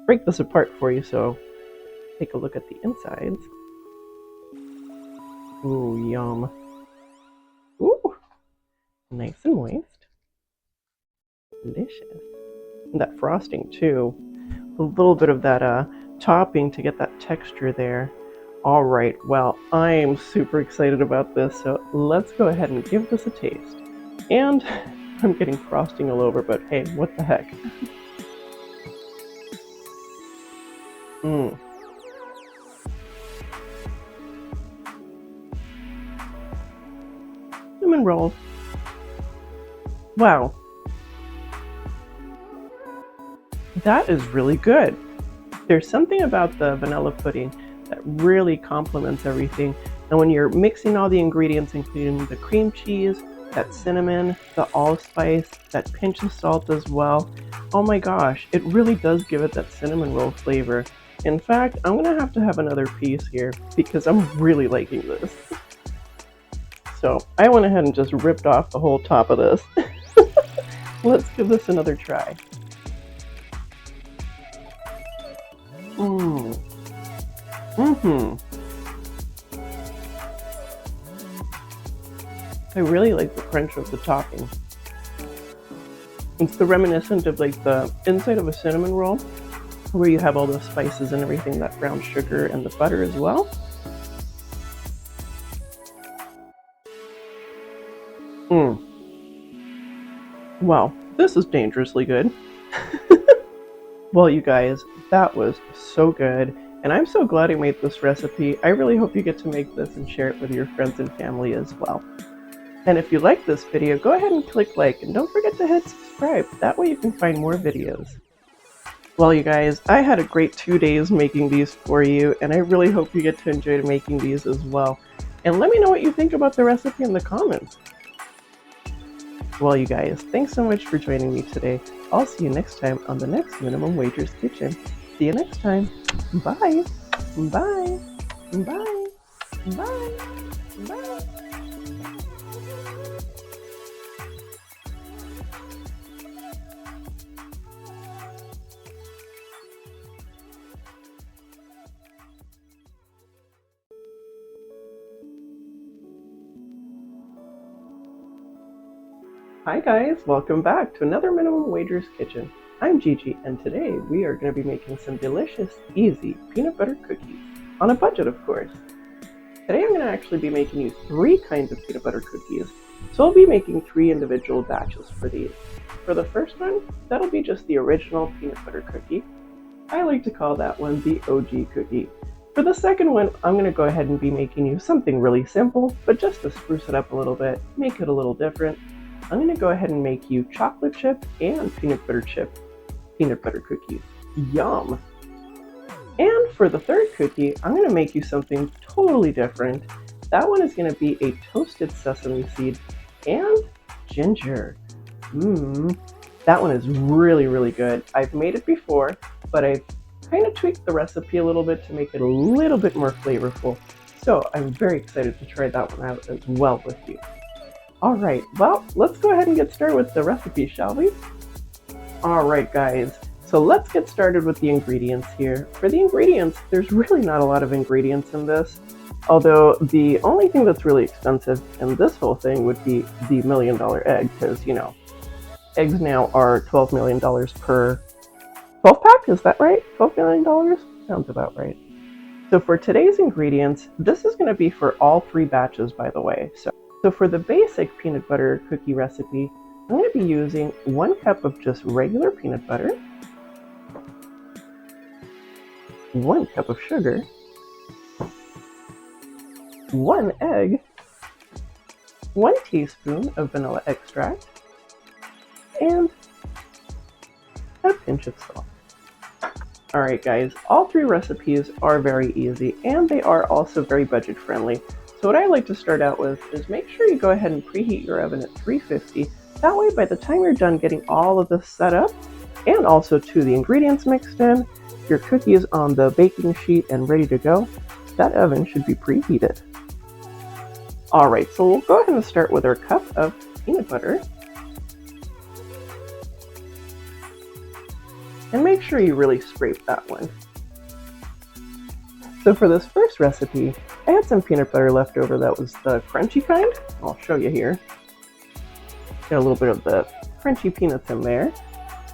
break this apart for you so take a look at the insides. Ooh, yum. Ooh, nice and moist. Delicious. And that frosting too. A little bit of that topping to get that texture there. Alright, well, I'm super excited about this, so let's go ahead and give this a taste. And I'm getting frosting all over, but hey, what the heck. Cinnamon rolls. Wow. That is really good. There's something about the vanilla pudding that really complements everything. And when you're mixing all the ingredients, including the cream cheese, that cinnamon, the allspice, that pinch of salt as well, oh my gosh, it really does give it that cinnamon roll flavor. In fact, I'm gonna have to have another piece here because I'm really liking this. So I went ahead and just ripped off the whole top of this. Let's give this another try. I really like the crunch of the topping. It's the reminiscent of like the inside of a cinnamon roll, where you have all those spices and everything, that brown sugar and the butter as well. Wow, this is dangerously good. Well, you guys, that was so good, and I'm so glad I made this recipe. I really hope you get to make this and share it with your friends and family as well. And if you like this video, go ahead and click like, and don't forget to hit subscribe. That way you can find more videos. Well, you guys, I had a great 2 days making these for you, and I really hope you get to enjoy making these as well. And let me know what you think about the recipe in the comments. Well, you guys, thanks so much for joining me today. I'll see you next time on the next Minimum Wagers Kitchen. See you next time. Bye. Bye. Bye. Bye. Bye. Hi guys, welcome back to another Minimum Wagers Kitchen. I'm Gigi, and today we are going to be making some delicious, easy peanut butter cookies. On a budget, of course. today I'm going to actually be making you 3 kinds of peanut butter cookies. So I'll be making 3 individual batches for these. For the first one, that'll be just the original peanut butter cookie. I like to call that one the OG cookie. For the second one, I'm going to go ahead and be making you something really simple, but just to spruce it up a little bit, make it a little different. I'm going to go ahead and make you chocolate chip and peanut butter chip peanut butter cookies. Yum! And for the third cookie, I'm going to make you something totally different. That one is going to be a toasted sesame seed and ginger. That one is really, really good. I've made it before, but I've kind of tweaked the recipe a little bit to make it a little bit more flavorful. So I'm very excited to try that one out as well with you. Alright, well, let's go ahead and get started with the recipe, shall we? Alright guys, so let's get started with the ingredients here. For the ingredients, there's really not a lot of ingredients in this, although the only thing that's really expensive in this whole thing would be the $1 million egg, because, you know, eggs now are $12 million per 12 pack, is that right? $12 million? Sounds about right. So for today's ingredients, this is going to be for all 3 batches, by the way. So for the basic peanut butter cookie recipe, I'm going to be using 1 cup of just regular peanut butter, 1 cup of sugar, 1 egg, 1 teaspoon of vanilla extract, and a pinch of salt. Alright guys, all 3 recipes are very easy and they are also very budget friendly. So what I like to start out with is make sure you go ahead and preheat your oven at 350. That way by the time you're done getting all of this set up and also to the ingredients mixed in, your cookie is on the baking sheet and ready to go, that oven should be preheated. Alright, so we'll go ahead and start with our cup of peanut butter. And make sure you really scrape that one. So for this first recipe, I had some peanut butter left over that was the crunchy kind. I'll show you here. Got a little bit of the crunchy peanuts in there.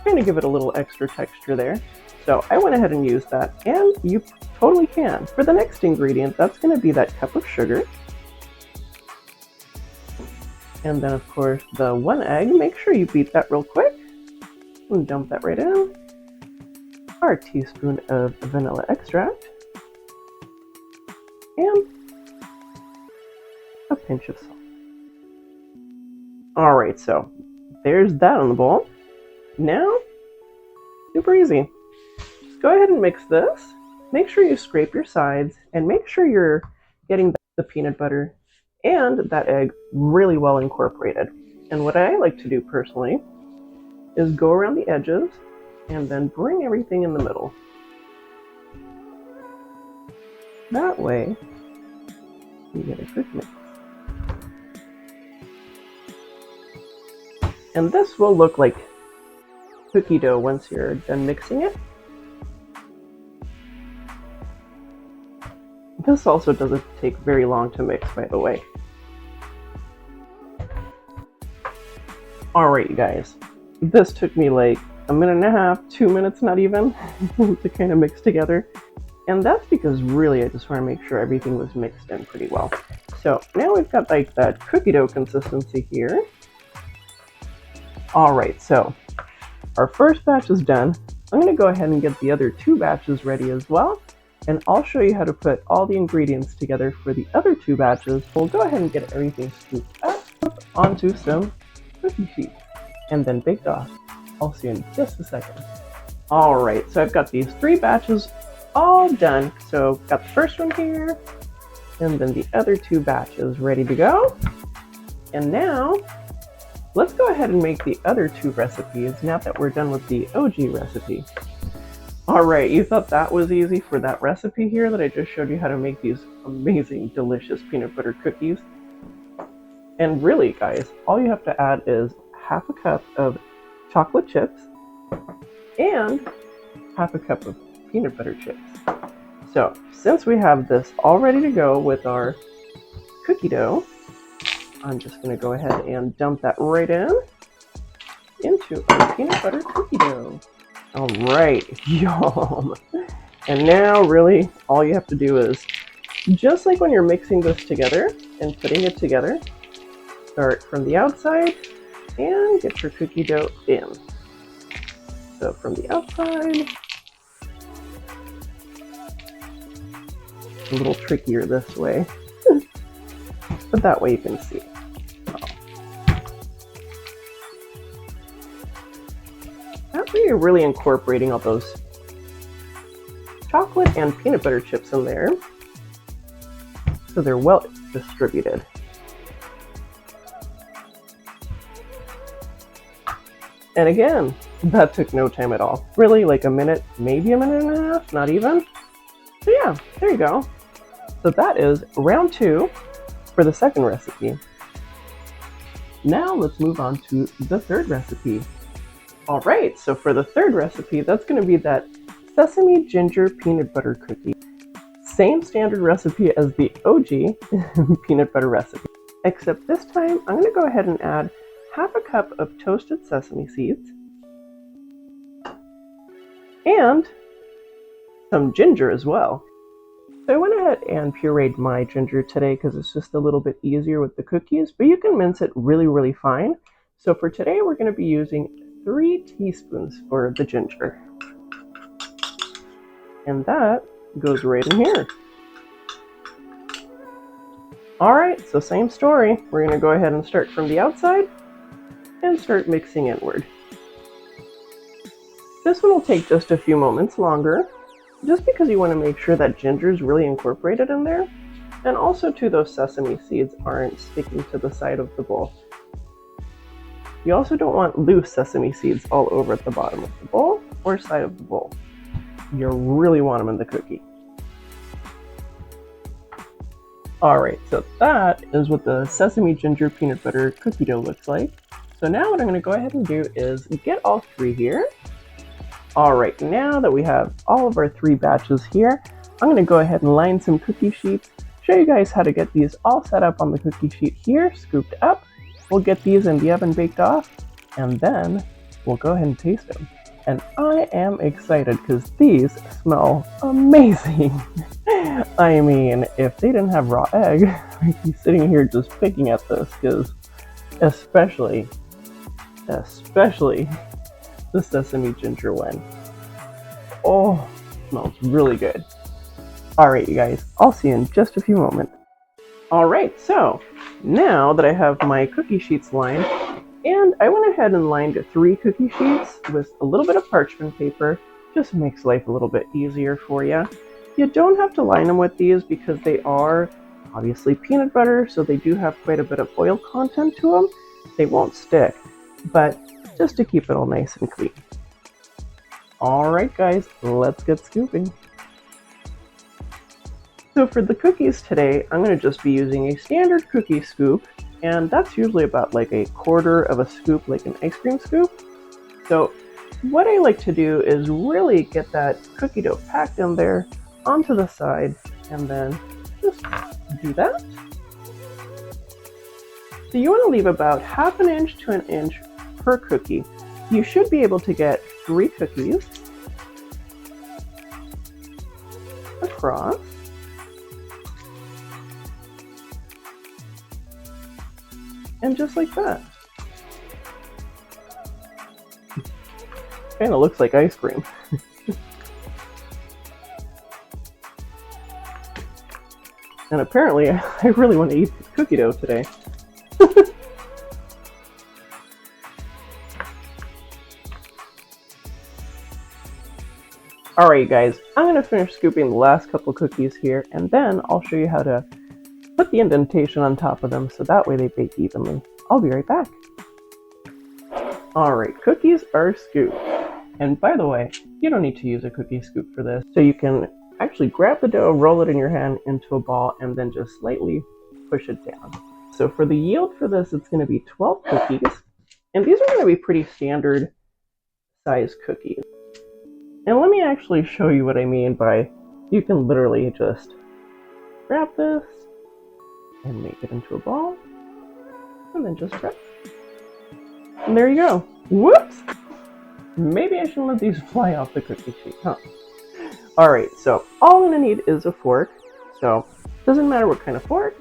Kind of give it a little extra texture there. So I went ahead and used that, and you totally can. For the next ingredient, that's going to be that cup of sugar. And then of course the 1 egg, make sure you beat that real quick. And dump that right in. Our teaspoon of vanilla extract, and a pinch of salt. Alright, so there's that on the bowl. Now, super easy. Just go ahead and mix this. Make sure you scrape your sides, and make sure you're getting the peanut butter and that egg really well incorporated. And what I like to do personally is go around the edges and then bring everything in the middle. That way, you get a good mix. And this will look like cookie dough once you're done mixing it. This also doesn't take very long to mix, by the way. Alright, you guys. This took me like 1.5 minutes, 2 minutes, not even, to kind of mix together. And that's because really I just want to make sure everything was mixed in pretty well. So now we've got like that cookie dough consistency here. Alright, so our first batch is done. I'm going to go ahead and get the other 2 batches ready as well. And I'll show you how to put all the ingredients together for the other 2 batches. We'll go ahead and get everything scooped up onto some cookie sheets and then baked off. I'll see you in just a second. Alright, so I've got these 3 batches all done. So got the first one here, and then the other 2 batches ready to go. And now, let's go ahead and make the other 2 recipes now that we're done with the OG recipe. Alright, you thought that was easy for that recipe here that I just showed you how to make these amazing, delicious peanut butter cookies. And really, guys, all you have to add is half a cup of chocolate chips and half a cup of peanut butter chips. So since we have this all ready to go with our cookie dough, I'm just going to go ahead and dump that right into our peanut butter cookie dough. Alright, yum! And now really all you have to do is just like when you're mixing this together and putting it together, start from the outside and get your cookie dough in. So from the outside, a little trickier this way, but that way you can see. That way you're really incorporating all those chocolate and peanut butter chips in there, so they're well distributed. And again, that took no time at all. Really, like a minute, maybe a minute and a half, not even. So yeah, there you go. So that is round 2 for the second recipe. Now let's move on to the third recipe. All right, so for the third recipe, that's going to be that sesame ginger peanut butter cookie. Same standard recipe as the OG peanut butter recipe, except this time I'm going to go ahead and add half a cup of toasted sesame seeds and some ginger as well. So I went ahead and pureed my ginger today because it's just a little bit easier with the cookies, but you can mince it really, really fine. So for today, we're going to be using 3 teaspoons for the ginger. And that goes right in here. All right, so same story. We're going to go ahead and start from the outside and start mixing inward. This one will take just a few moments longer, just because you want to make sure that ginger is really incorporated in there, and also too, those sesame seeds aren't sticking to the side of the bowl. You also don't want loose sesame seeds all over at the bottom of the bowl or side of the bowl. You really want them in the cookie. Alright, so that is what the sesame ginger peanut butter cookie dough looks like. So now what I'm going to go ahead and do is get all 3 here. Alright, now that we have all of our 3 batches here, I'm going to go ahead and line some cookie sheets, show you guys how to get these all set up on the cookie sheet here, scooped up. We'll get these in the oven baked off, and then we'll go ahead and taste them. And I am excited because these smell amazing. I mean, if they didn't have raw egg, I'd be sitting here just picking at this, because especially the sesame ginger one. Oh, smells really good. Alright, you guys, I'll see you in just a few moments. Alright, so now that I have my cookie sheets lined, and I went ahead and lined 3 cookie sheets with a little bit of parchment paper, just makes life a little bit easier for you. You don't have to line them with these because they are obviously peanut butter, so they do have quite a bit of oil content to them. They won't stick, but just to keep it all nice and clean. Alright guys, let's get scooping. So for the cookies today, I'm going to just be using a standard cookie scoop, and that's usually about like a quarter of a scoop, like an ice cream scoop. So what I like to do is really get that cookie dough packed in there onto the side, and then just do that. So you want to leave about ½ an inch to an inch per cookie. You should be able to get 3 cookies across. And just like that. Kind of looks like ice cream. And apparently I really want to eat this cookie dough today. Alright you guys, I'm going to finish scooping the last couple cookies here, and then I'll show you how to put the indentation on top of them so that way they bake evenly. I'll be right back. Alright, cookies are scooped. And by the way, you don't need to use a cookie scoop for this. So you can actually grab the dough, roll it in your hand into a ball, and then just slightly push it down. So for the yield for this, it's going to be 12 cookies. And these are going to be pretty standard size cookies. And let me actually show you what I mean by you can literally just grab this and make it into a ball, and then just press. And there you go. Whoops! Maybe I shouldn't let these fly off the cookie sheet, huh? Alright, so all I'm going to need is a fork. So Doesn't matter what kind of fork.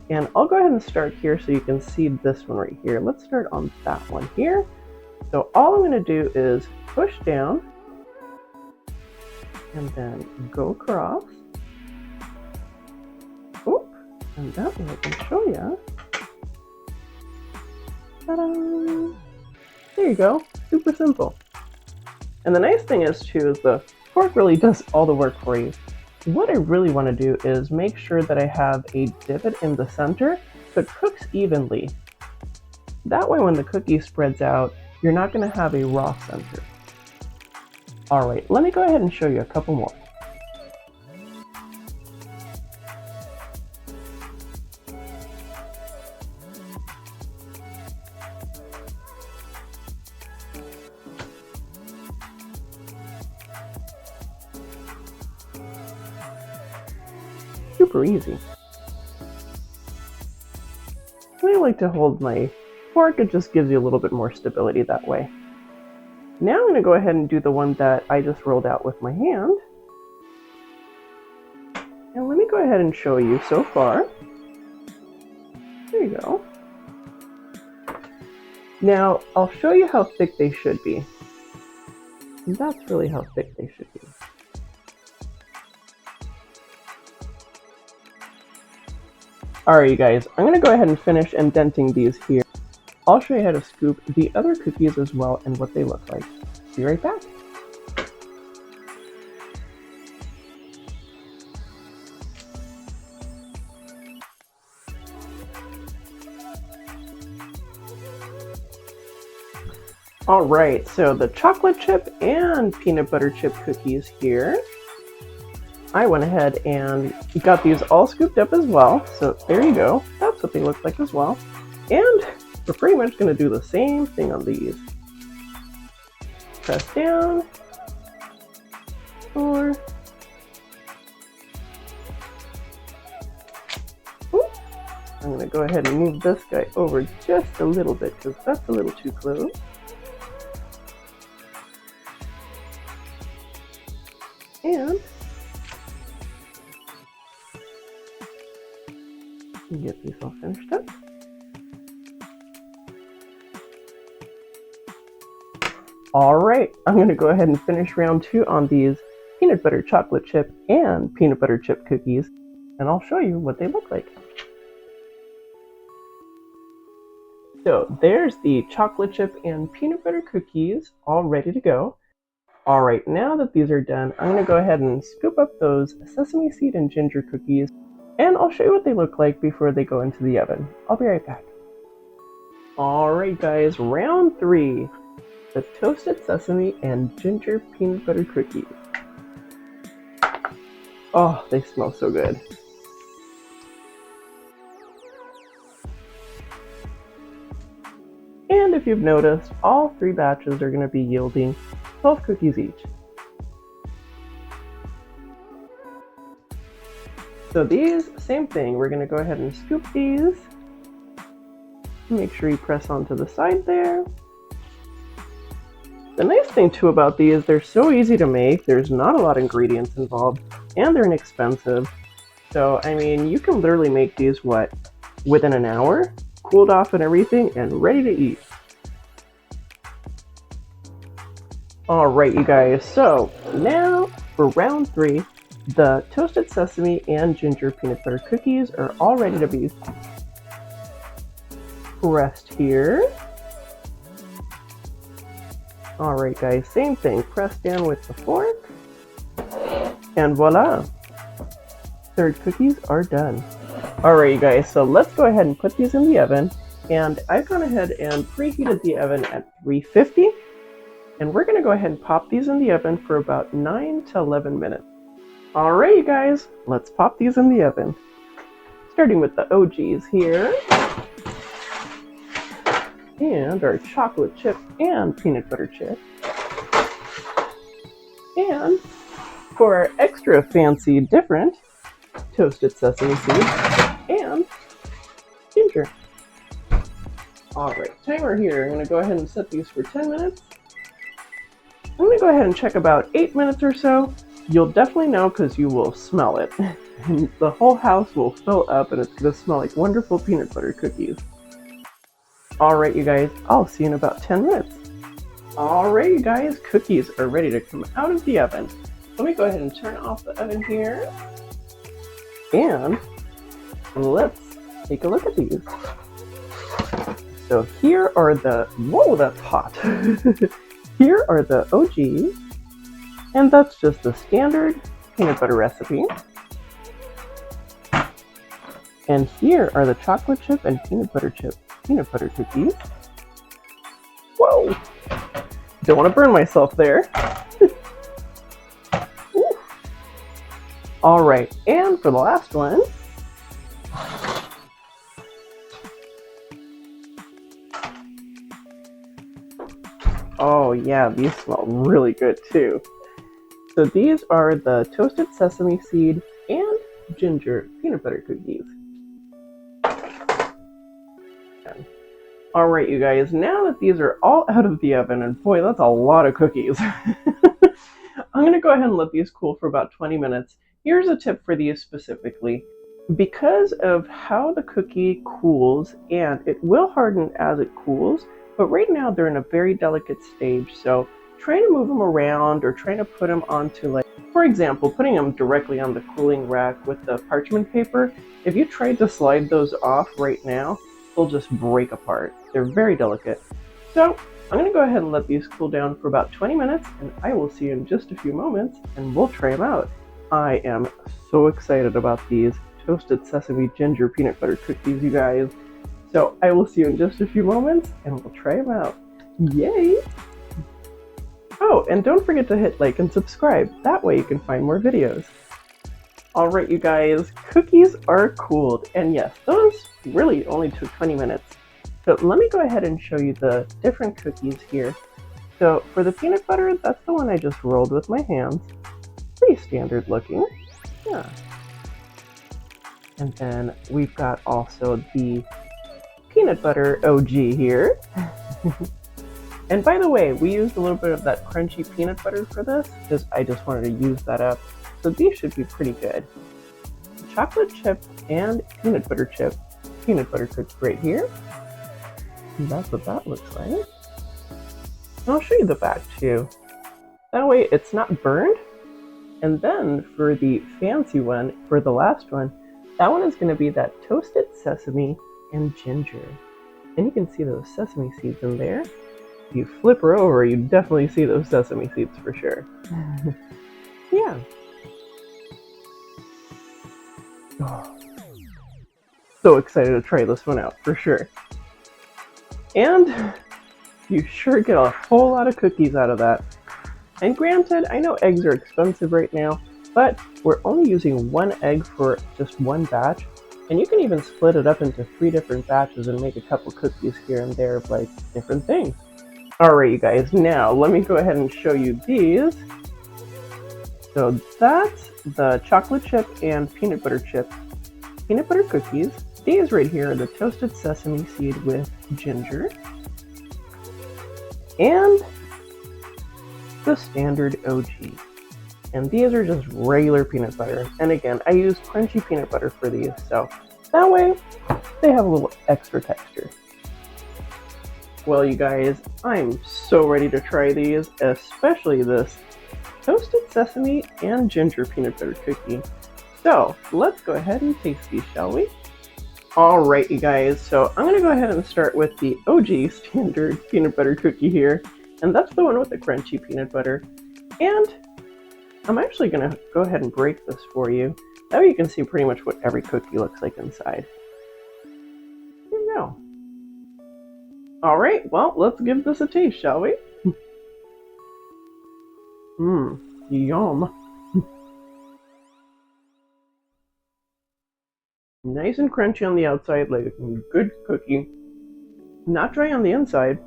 And I'll go ahead and start here so you can see this one right here. Let's start on that one here. So all I'm going to do is push down and then go across. Oop, and that way I can show you. Ta-da! There you go, super simple. And the nice thing is too, is the fork really does all the work for you. What I really want to do is make sure that I have a divot in the center so it cooks evenly. That way when the cookie spreads out, you're not going to have a raw center. Alright, let me go ahead and show you a couple more. Super easy. I like to hold my fork, it just gives you a little bit more stability that way. Now I'm going to go ahead and do the one that I just rolled out with my hand. And let me go ahead and show you so far. There you go. Now I'll show you how thick they should be. And that's really how thick they should be. Alright you guys, I'm going to go ahead and finish indenting these here. I'll show you how to scoop the other cookies as well and what they look like. Be right back. Alright, so the chocolate chip and peanut butter chip cookies here. I went ahead and got these all scooped up as well. So there you go. That's what they look like as well. And we're pretty much going to do the same thing on these. Press down. 4. Ooh. I'm going to go ahead and move this guy over just a little bit because that's a little too close. And get these all finished up. Alright, I'm going to go ahead and finish round 2 on these peanut butter chocolate chip and peanut butter chip cookies, and I'll show you what they look like. So there's the chocolate chip and peanut butter cookies all ready to go. Alright, now that these are done, I'm going to go ahead and scoop up those sesame seed and ginger cookies, and I'll show you what they look like before they go into the oven. I'll be right back. Alright guys, round 3. The toasted sesame and ginger peanut butter cookies. Oh, they smell so good. And if you've noticed, all 3 batches are going to be yielding 12 cookies each. So these, same thing, we're going to go ahead and scoop these. Make sure you press onto the side there. The nice thing too about these, they're so easy to make, there's not a lot of ingredients involved, and they're inexpensive. So, I mean, you can literally make these, within an hour, cooled off and everything, and ready to eat. Alright you guys, so now for round 3, the toasted sesame and ginger peanut butter cookies are all ready to be pressed here. Alright guys, same thing, press down with the fork, and voila! 3rd cookies are done. Alright you guys, so let's go ahead and put these in the oven, and I've gone ahead and preheated the oven at 350, and we're going to go ahead and pop these in the oven for about 9 to 11 minutes. Alright you guys, let's pop these in the oven. Starting with the OGs here. And our chocolate chip and peanut butter chip. And for our extra fancy different, toasted sesame seeds and ginger. Alright, timer here. I'm going to go ahead and set these for 10 minutes. I'm going to go ahead and check about 8 minutes or so. You'll definitely know because you will smell it. and the whole house will fill up and it's going to smell like wonderful peanut butter cookies. Alright you guys, I'll see you in about 10 minutes. Alright you guys, cookies are ready to come out of the oven. Let me go ahead and turn off the oven here. And let's take a look at these. So here are the, whoa, that's hot. Here are the OGs, and that's just the standard peanut butter recipe. And here are the chocolate chip and peanut butter cookies. Whoa, don't want to burn myself there. All right, and for the last one, oh yeah, these smell really good too. So these are the toasted sesame seed and ginger peanut butter cookies. Alright you guys, now that these are all out of the oven, and boy, that's a lot of cookies. I'm going to go ahead and let these cool for about 20 minutes. Here's a tip for these specifically. Because of how the cookie cools, and it will harden as it cools, but right now they're in a very delicate stage, so try to move them around or try to put them onto, like, for example, putting them directly on the cooling rack with the parchment paper. If you tried to slide those off right now, they'll just break apart. They're very delicate. So I'm going to go ahead and let these cool down for about 20 minutes, and I will see you in just a few moments, and we'll try them out. I am so excited about these toasted sesame ginger peanut butter cookies, you guys. So I will see you in just a few moments, and we'll try them out. Yay! Oh, and don't forget to hit like and subscribe. That way you can find more videos. Alright you guys, cookies are cooled, and yes, those really only took 20 minutes. So let me go ahead and show you the different cookies here. So for the peanut butter, that's the one I just rolled with my hands. Pretty standard looking. Yeah. And then we've got also the peanut butter OG here. And by the way, we used a little bit of that crunchy peanut butter for this, because I just wanted to use that up. So these should be pretty good. Chocolate chip and peanut butter cooked right here. And that's what that looks like. And I'll show you the back too. That way it's not burned. And then for the fancy one, for the last one, that one is going to be that toasted sesame and ginger. And you can see those sesame seeds in there. If you flip her over, you definitely see those sesame seeds for sure. Yeah. Oh, so excited to try this one out for sure. And you sure get a whole lot of cookies out of that. And granted, I know eggs are expensive right now, but we're only using one egg for just one batch. And you can even split it up into 3 different batches and make a couple cookies here and there of like different things. Alright you guys, now let me go ahead and show you these. So that's the chocolate chip and peanut butter cookies. These right here are the toasted sesame seed with ginger. And the standard OG. And these are just regular peanut butter. And again, I use crunchy peanut butter for these, so that way they have a little extra texture. Well, you guys, I'm so ready to try these, especially this toasted sesame and ginger peanut butter cookie. So let's go ahead and taste these, shall we? Alright you guys, so I'm going to go ahead and start with the OG standard peanut butter cookie here. And that's the one with the crunchy peanut butter. And I'm actually going to go ahead and break this for you. That way you can see pretty much what every cookie looks like inside. Here we go. Alright, well, let's give this a taste, shall we? Yum. Nice and crunchy on the outside, like a good cookie. Not dry on the inside,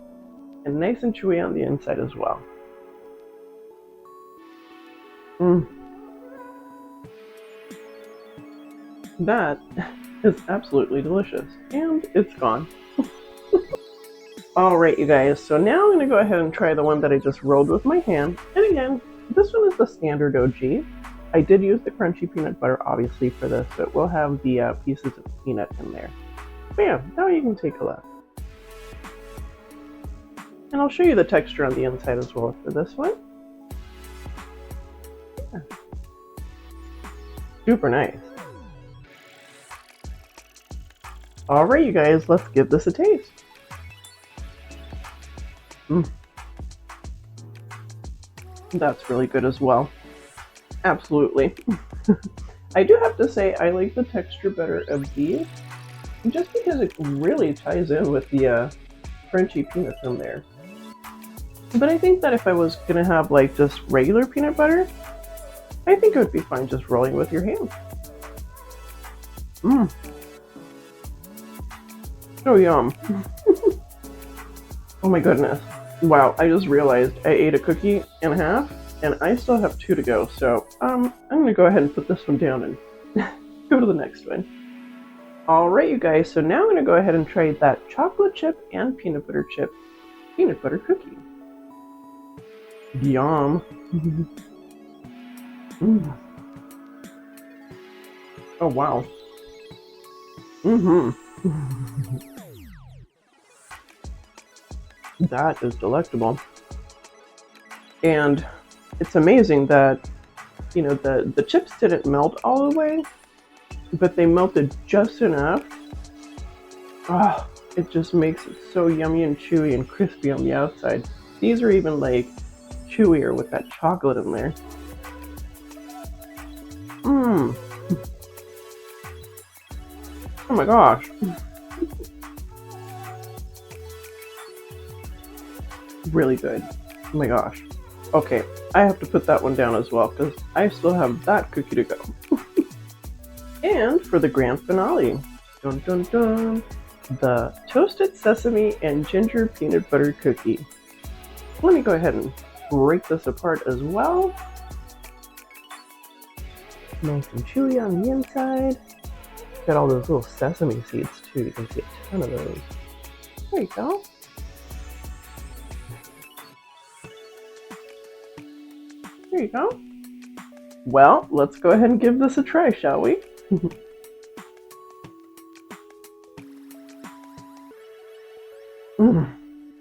and nice and chewy on the inside as well. That is absolutely delicious, and it's gone. Alright you guys, so now I'm going to go ahead and try the one that I just rolled with my hand. And again, this one is the standard OG. I did use the crunchy peanut butter, obviously, for this, but we'll have the pieces of peanut in there. Bam! Now you can take a look. And I'll show you the texture on the inside as well for this one. Yeah. Super nice. Alright, you guys, let's give this a taste. That's really good as well. Absolutely. I do have to say I like the texture better of these, just because it really ties in with the crunchy peanuts in there. But I think that if I was gonna have like just regular peanut butter, I think it would be fine just rolling with your hand. So yum. Oh my goodness. Wow, I just realized I ate a cookie and a half, and I still have 2 to go, so I'm gonna go ahead and put this one down and go to the next one. Alright, you guys, so now I'm gonna go ahead and try that chocolate chip and peanut butter chip peanut butter cookie. Yum. Oh wow. That is delectable. And it's amazing that, you know, the chips didn't melt all the way, but they melted just enough. Oh, it just makes it so yummy and chewy and crispy on the outside. These are even like chewier with that chocolate in there. Oh my gosh. Really good. Oh my gosh. Okay, I have to put that one down as well because I still have that cookie to go. And for the grand finale, dun dun dun, the toasted sesame and ginger peanut butter cookie. Let me go ahead and break this apart as well. Nice and chewy on the inside. Got all those little sesame seeds too. You can see a ton of those. There you go. There you go. Well, let's go ahead and give this a try, shall we?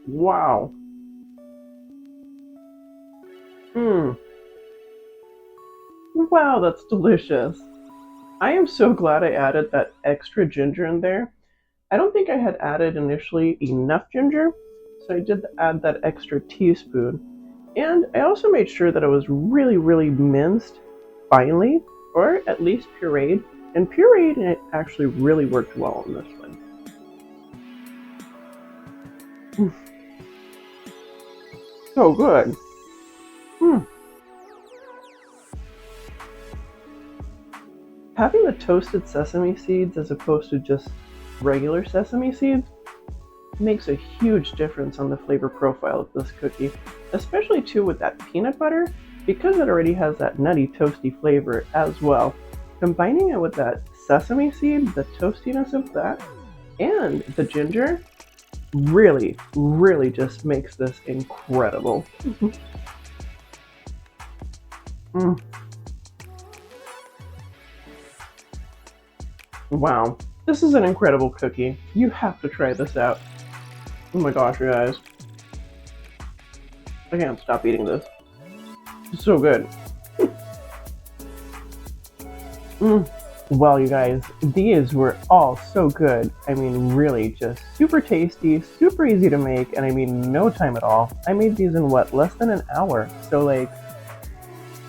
Wow. Wow, that's delicious. I am so glad I added that extra ginger in there. I don't think I had added initially enough ginger, so I did add that extra teaspoon. And I also made sure that it was really, really minced finely, or at least pureed. And pureed, it actually really worked well on this one. So good. Having the toasted sesame seeds as opposed to just regular sesame seeds makes a huge difference on the flavor profile of this cookie, especially too with that peanut butter, because it already has that nutty toasty flavor as well. Combining it with that sesame seed, the toastiness of that, and the ginger really, really just makes this incredible. Wow, this is an incredible cookie. You have to try this out. Oh my gosh, you guys. I can't stop eating this. It's so good. Well, you guys, these were all so good. I mean, really just super tasty, super easy to make, and I mean, no time at all. I made these in what, less than an hour? So like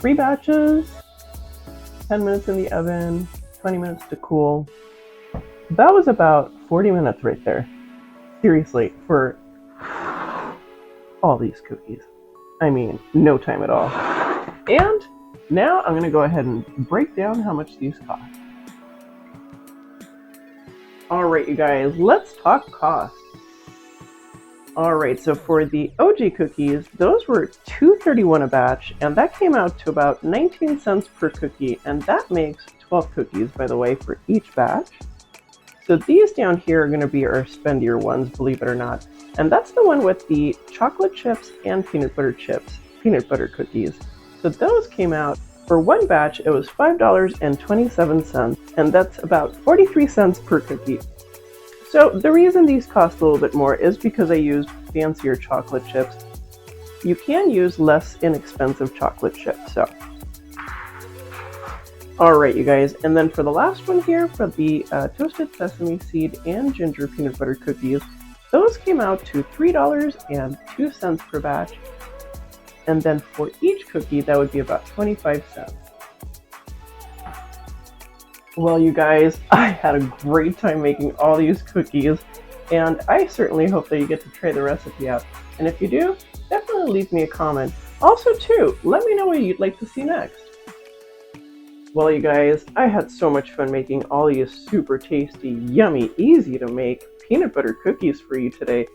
3 batches, 10 minutes in the oven, 20 minutes to cool. That was about 40 minutes right there. Seriously, for all these cookies. I mean, no time at all. And now I'm gonna go ahead and break down how much these cost. Alright, you guys, let's talk cost. Alright, so for the OG cookies, those were $2.31 a batch, and that came out to about 19 cents per cookie, and that makes 12 cookies, by the way, for each batch. So these down here are going to be our spendier ones, believe it or not. And that's the one with the chocolate chips and peanut butter chips, peanut butter cookies. So those came out For one batch, it was $5.27, and that's about 43 cents per cookie. So the reason these cost a little bit more is because I used fancier chocolate chips. You can use less inexpensive chocolate chips, so. Alright, you guys, and then for the last one here, for the toasted sesame seed and ginger peanut butter cookies, those came out to $3.02 per batch, and then for each cookie, that would be about 25 cents. Well, you guys, I had a great time making all these cookies, and I certainly hope that you get to try the recipe out. And if you do, definitely leave me a comment. Also, too, let me know what you'd like to see next. Well, you guys, I had so much fun making all these super tasty, yummy, easy to make peanut butter cookies for you today,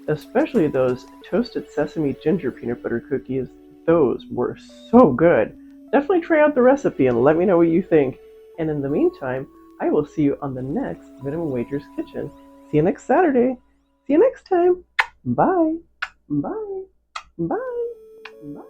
especially those toasted sesame ginger peanut butter cookies. Those were so good. Definitely try out the recipe and let me know what you think. And in the meantime, I will see you on the next Minimum Wagers Kitchen. See you next Saturday. See you next time. Bye. Bye. Bye. Bye.